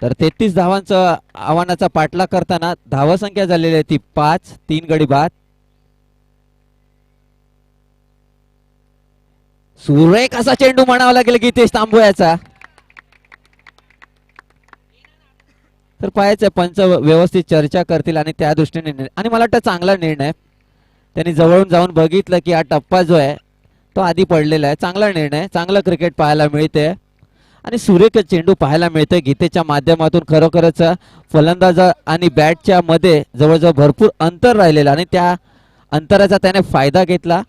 तर 33 धावांचं आव्हानाचा पाठलाग करताना धावसंख्या झालेली आहे ती 5, 3 गडी बाद. सुरेख असा चेंडू म्हणावा लागेल गीतेश तांबोयाचा. तर पाहायचं पंच व्यवस्थित चर्चा करतील आणि त्या दृष्टीने आणि मला वाटतं चांगला निर्णय. त्यांनी जवळून जाऊन बघितलं की हा टप्पा जो आहे तो आधी पडलेला आहे. चांगला निर्णय, चांगलं क्रिकेट पाहायला मिळते आणि सुरेख चेंडू पाहायला मिळतोय गीतेच्या माध्यमातून. खरोखरच फलंदाज आणि बॅटच्या मध्ये जवळजवळ भरपूर अंतर राहिलेलं आणि त्या अंतराचा त्याने फायदा घेतला.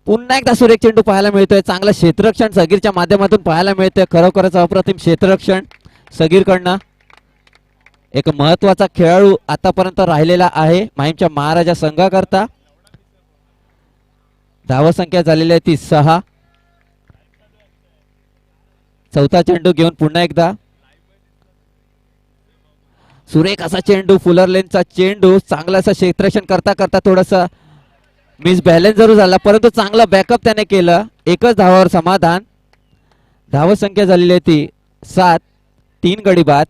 पुन्हा एकदा सुरेख चेंडू पाहायला मिळतोय. चांगलं क्षेत्ररक्षण सगीरच्या माध्यमातून पाहायला मिळतंय. खरोखरच अप्रतिम क्षेत्ररक्षण सगीरकडनं. एक महत्वाचा खेळाडू आतापर्यंत राहिलेला आहे माहीमच्या महाराजा संघाकरता. धावसंख्या झालेली आहे ती 6. चौथा चेंडू घेऊन पुन्हा एकदा सुरेख असा चेंडू, फुलर लेनचा चेंडू. चांगलं असं क्षेत्ररक्षण करता करता थोडंसं मिस बॅलन्स जरूर झाला, परंतु चांगला बॅकअप त्याने केलं. एकच धावावर समाधान. धावसंख्या झालेली आहे ती 7. 3 गडी बाद.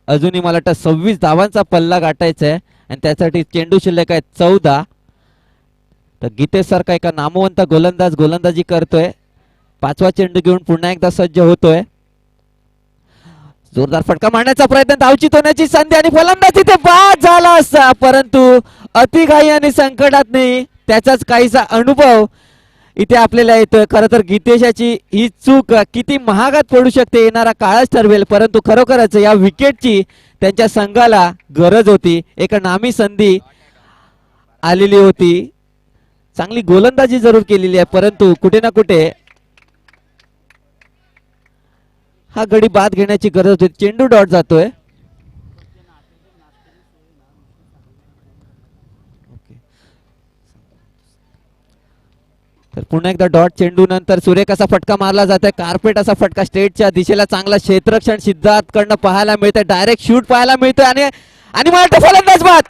अजूनही मला वाटतं 26 धावांचा पल्ला गाठायचा आहे आणि त्यासाठी चेंडू शिल्लक आहे 14. तर गीतेश सारखा एका नामवंत गोलंदाज गोलंदाजी करतोय. 5वा चेंडू घेऊन पुन्हा एकदा सज्ज होतोय. जोरदार फटका मारण्याचा प्रयत्न, धावचित होण्याची संधी आणि फलंदाज तिथे बाद झाला असता, परंतु अतिघाई आणि संकटात नाही त्याचाच काहीसा अनुभव इथे आपल्याला येतोय. खरं तर गीतेशाची ही चूक किती महागात पडू शकते येणारा काळच ठरवेल, परंतु खरोखरच या विकेटची त्यांच्या संघाला गरज होती. एक नामी संधी आलेली होती. चांगली गोलंदाजी जरूर केलेली आहे, परंतु कुठे ना कुठे हा गडी बाद घेण्याची गरज होती. चेंडू डॉट जातोय. तर पुन्हा एकदा डॉट चेंडू नंतर सुरेख असा फटका मारला जातोय. कार्पेट असा फटका स्टेटच्या दिशेला. चांगला क्षेत्ररक्षण सिद्धार्थ कडनं पाहायला मिळतंय. डायरेक्ट शूट पाहायला मिळतोय आणि मला वाटतं फलंदाज बाद.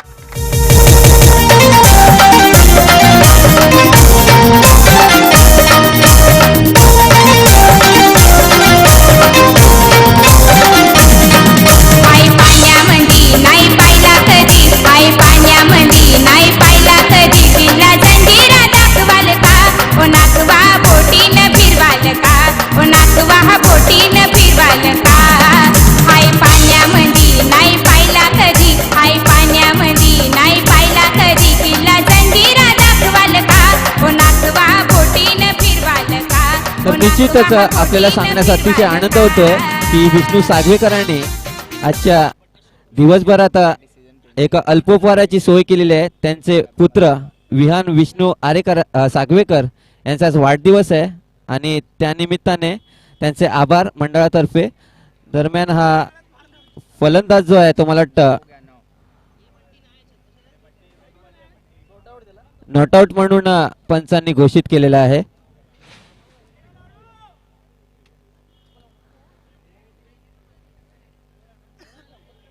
आई पाण्यामंदी नाही पाहिला कधी, आई पाण्यामंदी नाही पाहिला कधी, तिला जंजिरा दाखवाल का, ओ नाकवा बोटीनं फिरवाल का, ओ नाकवा बोटीनं फिरवाल का. आई पाण्यामंदी नाही पाहिला कधी, आई पाण्यामंदी नाही पाहिला कधी, तिला जंजिरा दाखवाल का, ओ नाकवा बोटीनं फिरवाल का. तर निश्चितच आपल्याला सांगण्याचा अतिशय आनंद होतोय की विष्णू सागवेकरांनी आजच्या दिवसभरात एक अल्पोपहाराची सोय केलेली आहे. त्यांचे पुत्र विहान विष्णू आरेकर सागवेकर यांचा आज वाढदिवस आहे आणि त्यानिमित्ताने त्यांचे आभार मंडळातर्फे. दरम्यान हा फलंदाज जो आहे तो मला वाटतं नॉटआउट म्हणून पंचांनी घोषित केलेला आहे.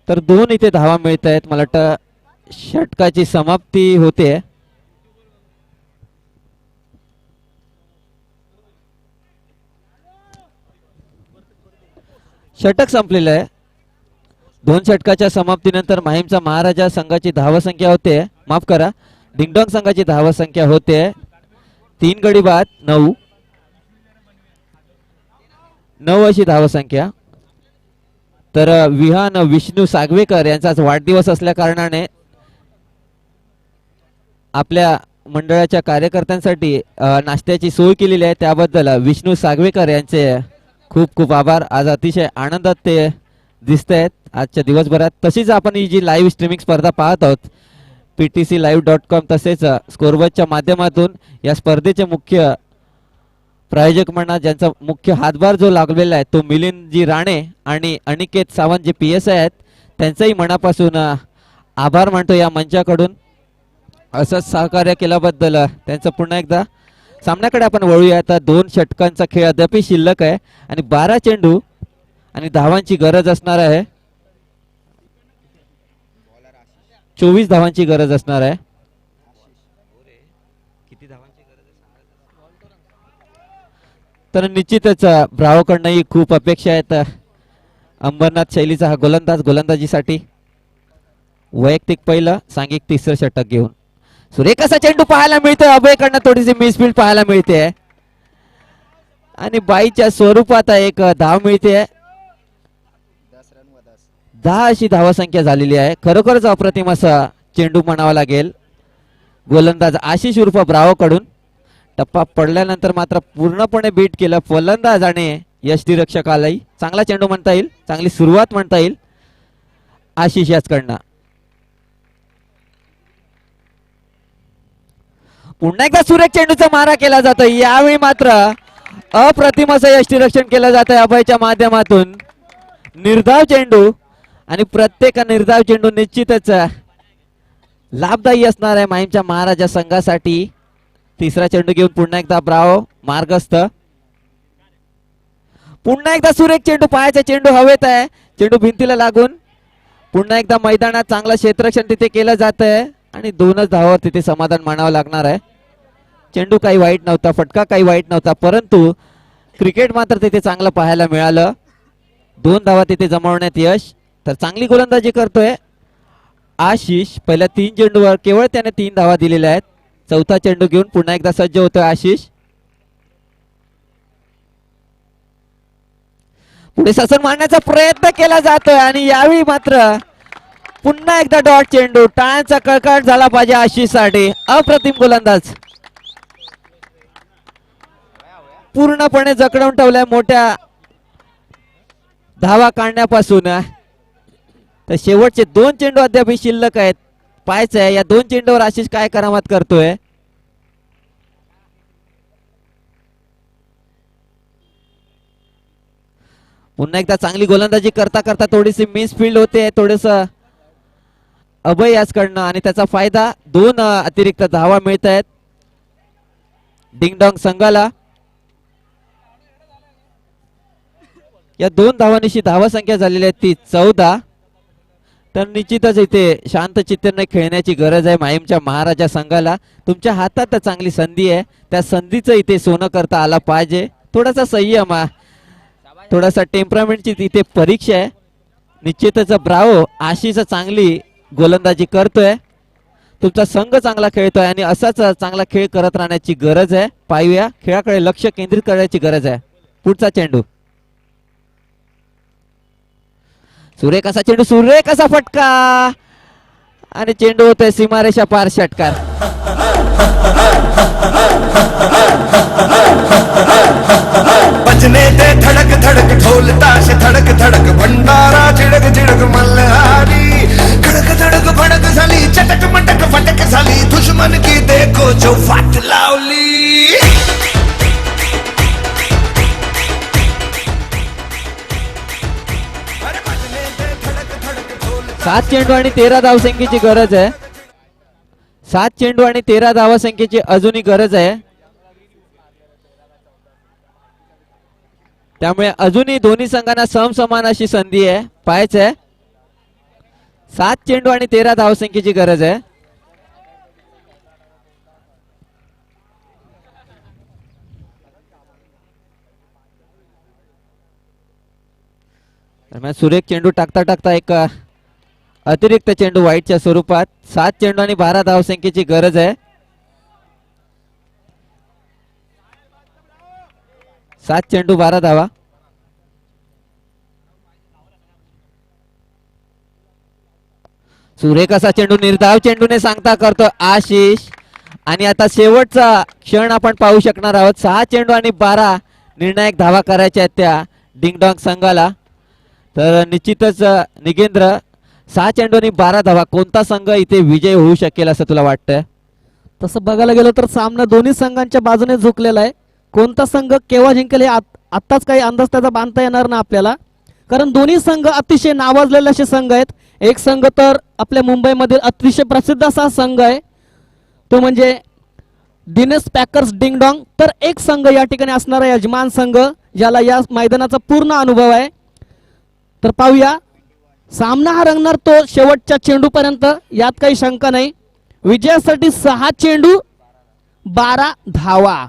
तर 2 इथे धावा मिळत आहेत. मला वाटतं षटकाची समाप्ती होते. षटक संपलेलं आहे. 2 षटकाच्या समाप्तीनंतर माहीमचा महाराजा संघाची धावसंख्या होते, माफ करा, डिंगडॉंग संघाची धावसंख्या होते 3 गडी बाद 9 अशी धावसंख्या. तर विहान विष्णू सागवेकर यांचा आज वाढदिवस असल्या कारणाने आपल्या मंडळाच्या कार्यकर्त्यांसाठी नाश्त्याची सोय केलेली आहे. त्याबद्दल विष्णू सागवेकर यांचे खूप खूप आभार. आज अतिशय आनंदात ते दिसत आहेत आजच्या दिवसभरात. तशीच आपण ही जी लाईव्ह स्ट्रीमिंग स्पर्धा पाहत आहोत PTClive.com तसेच स्कोरबोर्डच्या माध्यमातून, या स्पर्धेचे मुख्य प्रायोजक म्हणा ज्यांचा मुख्य हातभार जो लागलेला आहे तो मिलिंदजी राणे आणि अनिकेत सावंत जे PSI आहेत, त्यांचंही मनापासून आभार मानतो या मंचाकडून. असंच सहकार्य केल्याबद्दल त्यांचं पुन्हा एकदा. सामन्याकडे आपण वळूया. आता 2 षटकांचा खेळ अद्याप शिल्लक आहे आणि 12 चेंडू आणि धावांची गरज असणार आहे. 24 धावांची गरज असणार आहे. तर निश्चितच ब्रावोकडनंही खूप अपेक्षा आहेत अंबरनाथ शैलीचा हा गोलंदाज गोलंदाजीसाठी. वैयक्तिक पहिलं, सांघिक तिसरं षटक घेऊन सुरेख असा चेंडू पाहायला मिळतोय. अभयकडनं थोडीशी मिसफील्ड पाहायला मिळते आणि बाईच्या स्वरूपात एक धाव मिळते. 10 अशी धावसंख्या झालेली आहे. खरोखरच अप्रतिम असा चेंडू म्हणावा लागेल. गोलंदाज आशिष उर्फ ब्रावो कडून. टप्पा पडल्यानंतर मात्र पूर्णपणे बीट केलं फलंदाज आणि यष्टीरक्षकालाही. चांगला चेंडू म्हणता येईल, चांगली सुरुवात म्हणता येईल आशिष याचकडनं. पुन्हा एकदा सुरेख चेंडूचा मारा केला जातो. यावेळी मात्र अप्रतिम असं यष्टीरक्षण केलं जातं अभयच्या माध्यमातून. निर्धाव चेंडू आणि प्रत्येक निर्धाव चेंडू निश्चितच लाभदायी असणार आहे माहीमच्या महाराजा संघासाठी. तिसरा चेंडू घेऊन पुन्हा एकदा ब्रावो मार्गस्थ. पुन्हा एकदा सुरेख चेंडू, पायाचा चेंडू हवेत आहे, चेंडू भिंतीला लागून पुन्हा एकदा मैदानात चांगलं क्षेत्ररक्षण तिथे केलं जात आहे आणि 2च धावावर तिथे समाधान मानावं लागणार आहे. चेंडू काही वाईट नव्हता, फटका काही वाईट नव्हता, परंतु क्रिकेट मात्र तिथे चांगलं पाहायला मिळालं. 2 धावा तिथे जमवण्यात यश. तर चांगली गोलंदाजी करतोय आशिष. पहिल्या 3 चेंडूवर केवळ त्याने 3 धावा दिलेल्या आहेत. चौथा चेंडू घेऊन पुन्हा एकदा सज्ज होतोय आशिष. पुढे ससन मारण्याचा प्रयत्न केला जातोय आणि यावेळी मात्र पुन्हा एकदा डॉट चेंडू. टाळ्यांचा कळकळाट झाला पाहिजे आशिषसाठी. अप्रतिम गोलंदाज, पूर्णपणे जखडवून ठेवलाय मोठ्या धावा काढण्यापासून. तर शेवटचे 2 चेंडू अद्याप शिल्लक आहेत. पाहायचं आहे या 2 चेंडूवर आशिष काय करामत करतोय. पुन्हा एकदा चांगली गोलंदाजी करता करता थोडीशी मिसफिल्ड होते, थोडस अभय याचकडनं आणि त्याचा फायदा. 2 अतिरिक्त धावा मिळत आहेत डिंगडॉंग संघाला. या 2 धावांनिशी धावा संख्या झालेली आहे ती 14. तर निश्चितच इथे शांत चित्ताने खेळण्याची गरज आहे माहीमच्या महाराजा संघाला. तुमच्या हातात चांगली संधी आहे, त्या संधीचं इथे सोनं करता आला पाहिजे. थोडासा संयम, थोडासा टेम्परामेंटची तिथे परीक्षा आहे. निश्चितच ब्रावो आशिष चांगली गोलंदाजी करतोय, तुमचा संघ चांगला खेळतोय आणि असाच चांगला खेळ करत राहण्याची गरज आहे. पाहूया, खेळाकडे लक्ष केंद्रित करण्याची गरज आहे. पुढचा चेंडू, सुरेख असा चेंडू, सुरेख असा फटका आणि चेंडू होतोय सीमारेषा पार षटकार. बजने दे धड़क धड़क ढोल ताश धड़क धड़क भंडारा चिड़क चिड़क मल्हारी खड़क धड़क भड़क झाली चटक मटक फटक झाली दुश्मन की देखो जो फाट लावली. 7 चेंडू आणि 13 धावसंख्येची गरज आहे. 7 चेंडू आणि 13 धावसंख्येची अजूनही गरज आहे. त्यामुळे अजूनही दोन्ही संघांना समसमान अशी संधी आहे. पाहायचं आहे, 7 चेंडू आणि 13 धावसंख्येची गरज आहे. दरम्यान सुरेख चेंडू टाकता टाकता एक अतिरिक्त चेंडू वाईटच्या स्वरूपात. 7 चेंडू आणि 12 धावसंख्येची गरज आहे. 7 चेंडू 12 धावा. सुरेख असा चेंडू निर्धाव चेंडूने सांगता करतो आशिष. आणि आता शेवटचा क्षण आपण पाहू शकणार आहोत. 6 चेंडू आणि 12 निर्णायक धावा करायच्या आहेत त्या डिंगडॉंग संघाला. तर निश्चितच निगेंद्र, 6 चेंडू आणि 12 धावा, कोणता संघ इथे विजय होऊ शकेल असं तुला वाटतंय? तसं बघायला गेलं तर सामना दोन्ही संघांच्या बाजूने झुकलेला आहे. कोणता संघ केव्हा जिंकेल हे आत्ताच काही अंदाज त्याचा बांधता येणार ना आपल्याला, कारण दोन्ही संघ अतिशय नावाजलेले असे संघ आहेत. एक संघ तर आपल्या मुंबईमधील अतिशय प्रसिद्ध असा संघ आहे, तो म्हणजे दिनेश पॅकर्स डिंगडॉंग. तर एक संघ या ठिकाणी असणारा यजमान संघ, ज्याला या मैदानाचा पूर्ण अनुभव आहे. तर पाहूया, सामना हा रंगणार तो शेवटच्या चेंडूपर्यंत, यात काही शंका नाही. विजयासाठी 6 चेंडू 12 धावा.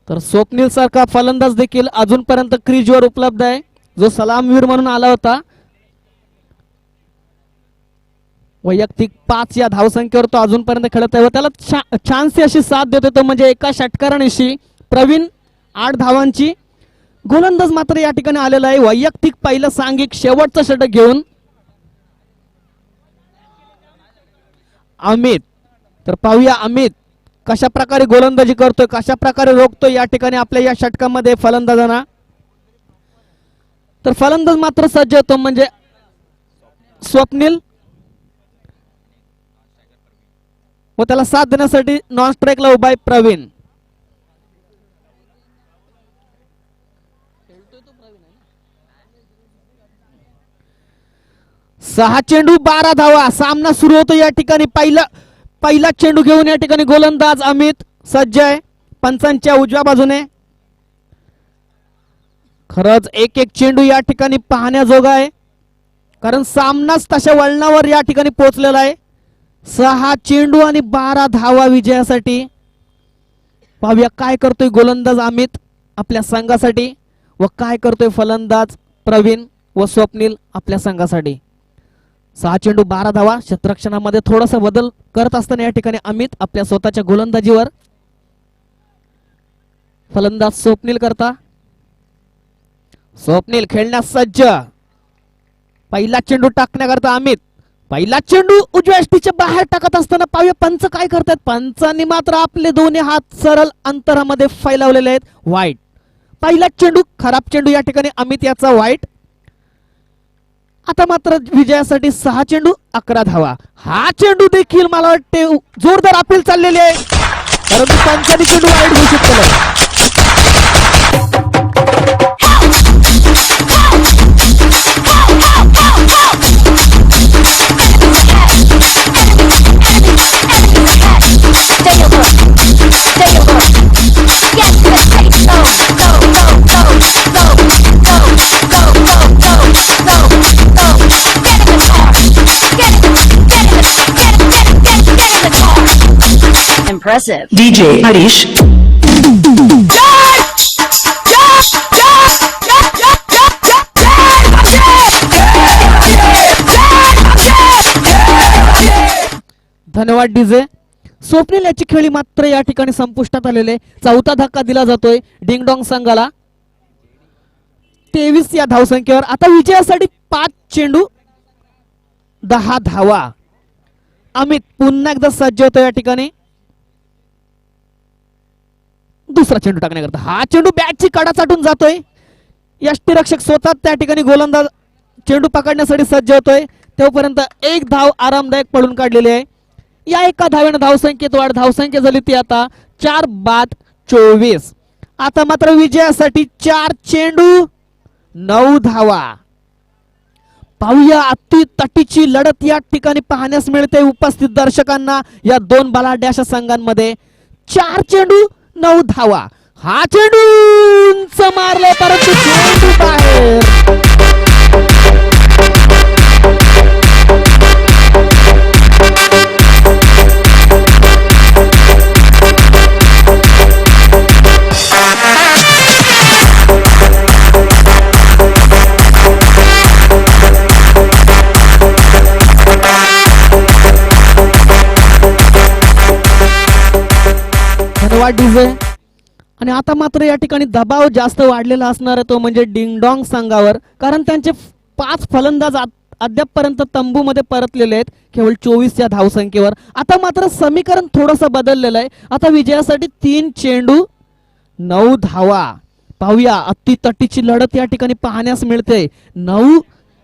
तर स्वप्नील सारखा फलंदाज देखील अजूनपर्यंत क्रीजवर उपलब्ध आहे, जो सलामवीर म्हणून आला होता. वैयक्तिक 5 या धावसंख्येवर तो अजूनपर्यंत खेळत आहे व त्याला छानशी अशी साथ देतो तो म्हणजे एका षटकारानिशी प्रवीण 8 धावांची. गोलंदाज मात्र या ठिकाणी आलेला आहे वैयक्तिक पहिलं सांघिक शेवटचं षटक घेऊन अमित. तर पाहूया अमित कशा प्रकारे गोलंदाजी करतोय, कशा प्रकारे रोखतोय या ठिकाणी आपल्या या षटकामध्ये फलंदाजांना. तर फलंदाज मात्र सज्ज होतो म्हणजे स्वप्नील व त्याला साथ देण्यासाठी नॉन स्ट्राईकला उभा आहे प्रवीण. सहा चेंडू 12 धावा. सामना सुरू होतो या ठिकाणी. पहिला चेंडू घेऊन या ठिकाणी गोलंदाज अमित सज्ज आहे पंचांच्या उजव्या बाजूने. खरंच एक एक चेंडू या ठिकाणी पाहण्याजोगा आहे, कारण सामनाच तशा वळणावर या ठिकाणी पोहोचलेला आहे. 6 चेंडू आणि 12 धावा विजयासाठी. पाहूया काय करतोय गोलंदाज अमित आपल्या संघासाठी व काय करतोय फलंदाज प्रवीण व स्वप्नील आपल्या संघासाठी. 6 चेंडू 12 धावा. क्षेत्ररक्षणामध्ये थोडासा बदल करत असताना या ठिकाणी अमित आपल्या स्वतःच्या गोलंदाजीवर. फलंदाज स्वप्नील करता. स्वप्नील खेळण्यास सज्ज. पहिला चेंडू टाकण्याकरता अमित. पहिला चेंडू उजव्या यष्टीच्या बाहेर टाकत असताना पाहूया पंच काय करतात. पंचांनी मात्र आपले दोन्ही हात सरळ अंतरामध्ये फैलावलेले आहेत. वाईट. पहिला चेंडू खराब चेंडू या ठिकाणी अमित याचा वाईट. आता मात्र विजयासाठी 6 चेंडू 11 धावा. हा चेंडू देखील मला वाटते जोरदार अपील चाललेली आहे, परंतु पंचांनी चेंडू वाईट घोषित केला. Impressive. DJ Harish. धन्यवाद डीजे. स्वप्नील याची खेळी मात्र या ठिकाणी संपुष्टात आलेले. चौथा धक्का दिला जातोय डिंगडॉंग संघाला 23 या धावसंख्येवर. आता विजयासाठी 5 चेंडू 10 धावा. अमित पुन्हा एकदा सज्ज होतो या ठिकाणी. दुसरा चेंडू टाकण्याकरता. हा चेंडू बॅटची कडा चाटून जातोय. यष्टीरक्षक स्वतः त्या ठिकाणी गोलंदाज चेंडू पकडण्यासाठी सज्ज होतोय. तोपर्यंत एक धाव आरामदायक पडून काढलेली आहे. या एका धावेने धावसंख्येत वाढ. धावसंख्या झाली ती आता 4 बाद 24. आता मात्र विजयासाठी 4 चेंडू 9 धावा. पाहूया अति तटीची लढत या ठिकाणी पाहण्यास मिळते उपस्थित दर्शकांना या दोन बलाढ्य अशा संघांमध्ये. 4 चेंडू 9 धावा. हा चेंडू उंच मारले परंतु चेंडू बाहेर. धन्यवाद डीजे. आणि आता मात्र या ठिकाणी दबाव जास्त वाढलेला असणार आहे तो म्हणजे डिंगडॉंग संघावर, कारण त्यांचे 5 फलंदाज अद्यापपर्यंत तंबूमध्ये परतलेले आहेत केवळ 24 या धावसंख्येवर. आता मात्र समीकरण थोडंसं बदललेलं आहे. आता विजयासाठी 3 चेंडू 9 धावा. पाहूया अति तटीची लढत या ठिकाणी पाहण्यास मिळते. 9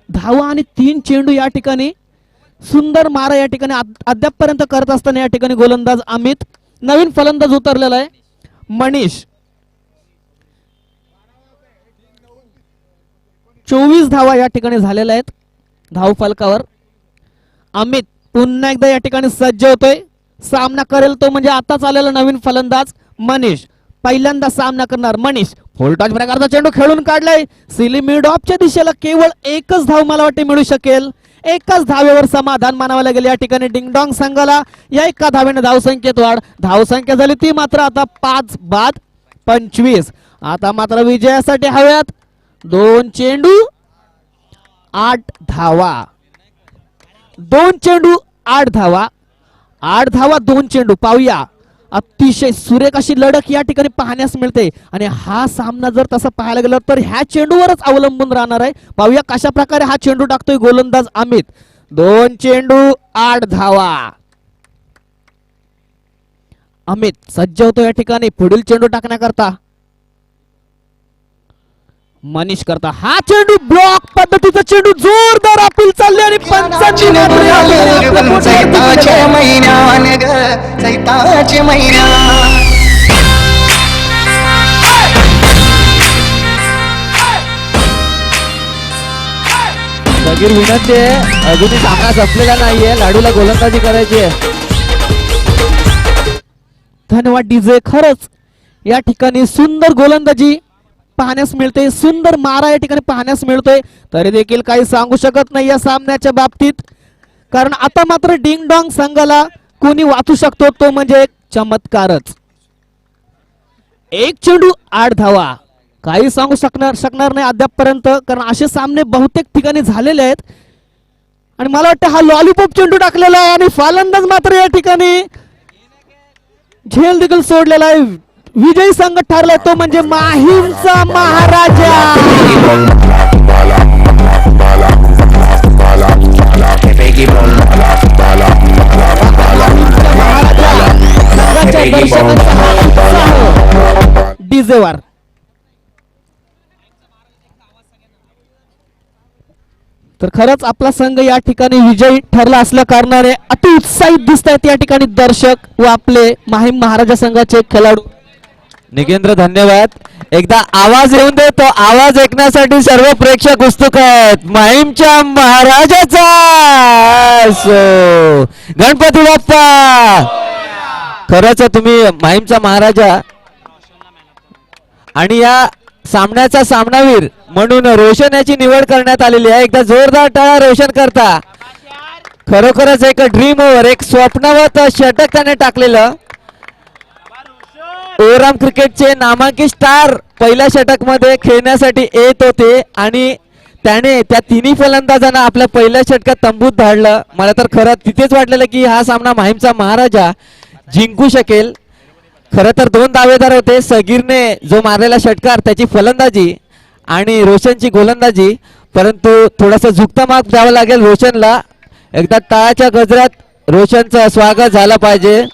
धावा आणि 3 चेंडू या ठिकाणी सुंदर मारा या ठिकाणी अद्यापपर्यंत करत असताना या ठिकाणी गोलंदाज अमित. नवीन फलंदाज उतरलेला आहे मनीष. 24 धावा या ठिकाणी झालेल्या आहेत धाव फलकावर. अमित पुन्हा एकदा या ठिकाणी सज्ज होतोय. सामना करेल तो म्हणजे आताच आलेला नवीन फलंदाज मनीष. पहिल्यांदा सामना करणार मनीष. फुल टॉच प्रकारचा चेंडू खेळून काढलाय. सिली मिड ऑफच्या दिशेला केवळ एकच धाव मला वाटते मिळू शकेल. एकाच धावेवर समाधान मानावं लागेल या ठिकाणी डिंगडॉंग संघाला. या एका धावेने धावसंख्येत वाढ. धावसंख्या झाली ती मात्र आता 5 बाद 25. आता मात्र विजयासाठी हव्यात 2 चेंडू 8 धावा. 2 चेंडू 8 धावा. 8 धावा 2 चेंडू. पाहूया अतिशय सुरेख अशी लढत या ठिकाणी पाहण्यास मिळते. आणि हा सामना जर तसा पाहायला गेला तर ह्या चेंडूवरच अवलंबून राहणार आहे. पाहूया कशा प्रकारे हा चेंडू टाकतोय गोलंदाज अमित. 2 चेंडू 8 धावा. अमित सज्ज होतो या ठिकाणी पुढील चेंडू टाकण्याकरता. मनीष करता हा चेंडू ब्लॉक पद्धतीचा चेंडू जोरदार अपील चालले आणि पंचांची मात्र आपल्या पोटी चैताचे महिन्यान ग चैताचे महिन्या सगीर विनंती आहे, अजूनही सामना संपलेला नाहीये, लाडूला गोलंदाजी करायची आहे. धन्यवाद डीजे. खरंच या ठिकाणी सुंदर गोलंदाजी पाहण्यास मिळते, सुंदर मारा या ठिकाणी पाहण्यास मिळतोय. तरी देखील काही सांगू शकत नाही या सामन्याच्या बाबतीत, कारण आता मात्र डिंग डॉंग संघाला कोणी वाचू शकतो तो म्हणजे एक चमत्कारच. एक चेंडू 8 धावा. काही सांगू शकणार नाही अद्यापपर्यंत, कारण असे सामने बहुतेक ठिकाणी झालेले आहेत. आणि मला वाटतं हा लॉलीपॉप चेंडू टाकलेला आहे आणि फलंदाज मात्र या ठिकाणी झेल देखील सोडलेला आहे. विजयी संघ ठरलाय तो म्हणजे माहीमचा महाराजा. डीजेवार तर खरंच आपला संघ या ठिकाणी विजयी ठरला असल्या कारणाने अति उत्साहित दिसत आहेत या ठिकाणी दर्शक व आपले माहीम महाराजा संघाचे खेळाडू. निगेंद्र धन्यवाद. एकदा आवाज येऊन दे, तो आवाज ऐकण्यासाठी सर्व प्रेक्षक उत्सुक आहेत. माहीमच्या महाराजाचा असो. गणपती बाप्पा. खरंच तुम्ही माहीमचा महाराजा आणि या सामन्याचा सामनावीर म्हणून रोशन याची निवड करण्यात आलेली आहे. एकदा जोरदार टाळा रोशन करता. खरोखरच एक ड्रीम ओव्हर, एक स्वप्नवत षटक त्याने टाकलेलं. ओराम क्रिकेटचे नामांकित स्टार पहिल्या षटक मध्ये खेळण्यासाठी येत होते आणि त्याने त्या तिन्ही फलंदाजांना आपल्या पहिल्या षटकात तंबूत धाडलं. मला तर खरं तिथेच वाटलेलं की हा सामना माहीमचा महाराजा जिंकू शकेल. खरं तर 2 दावेदार होते, सगीरने जो मारलेला षटकार त्याची फलंदाजी आणि रोशनची गोलंदाजी, परंतु थोडासा झुकता मार्क द्यावा लागेल रोशनला. एकदा टाळाच्या गजरात रोशनचं स्वागत झालं पाहिजे.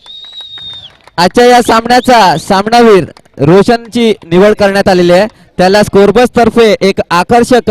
आजच्या या सामन्याचा सामनावीर रोशनची निवड करण्यात आलेली आहे. त्याला स्कोरबॉक्स तर्फे एक आकर्षक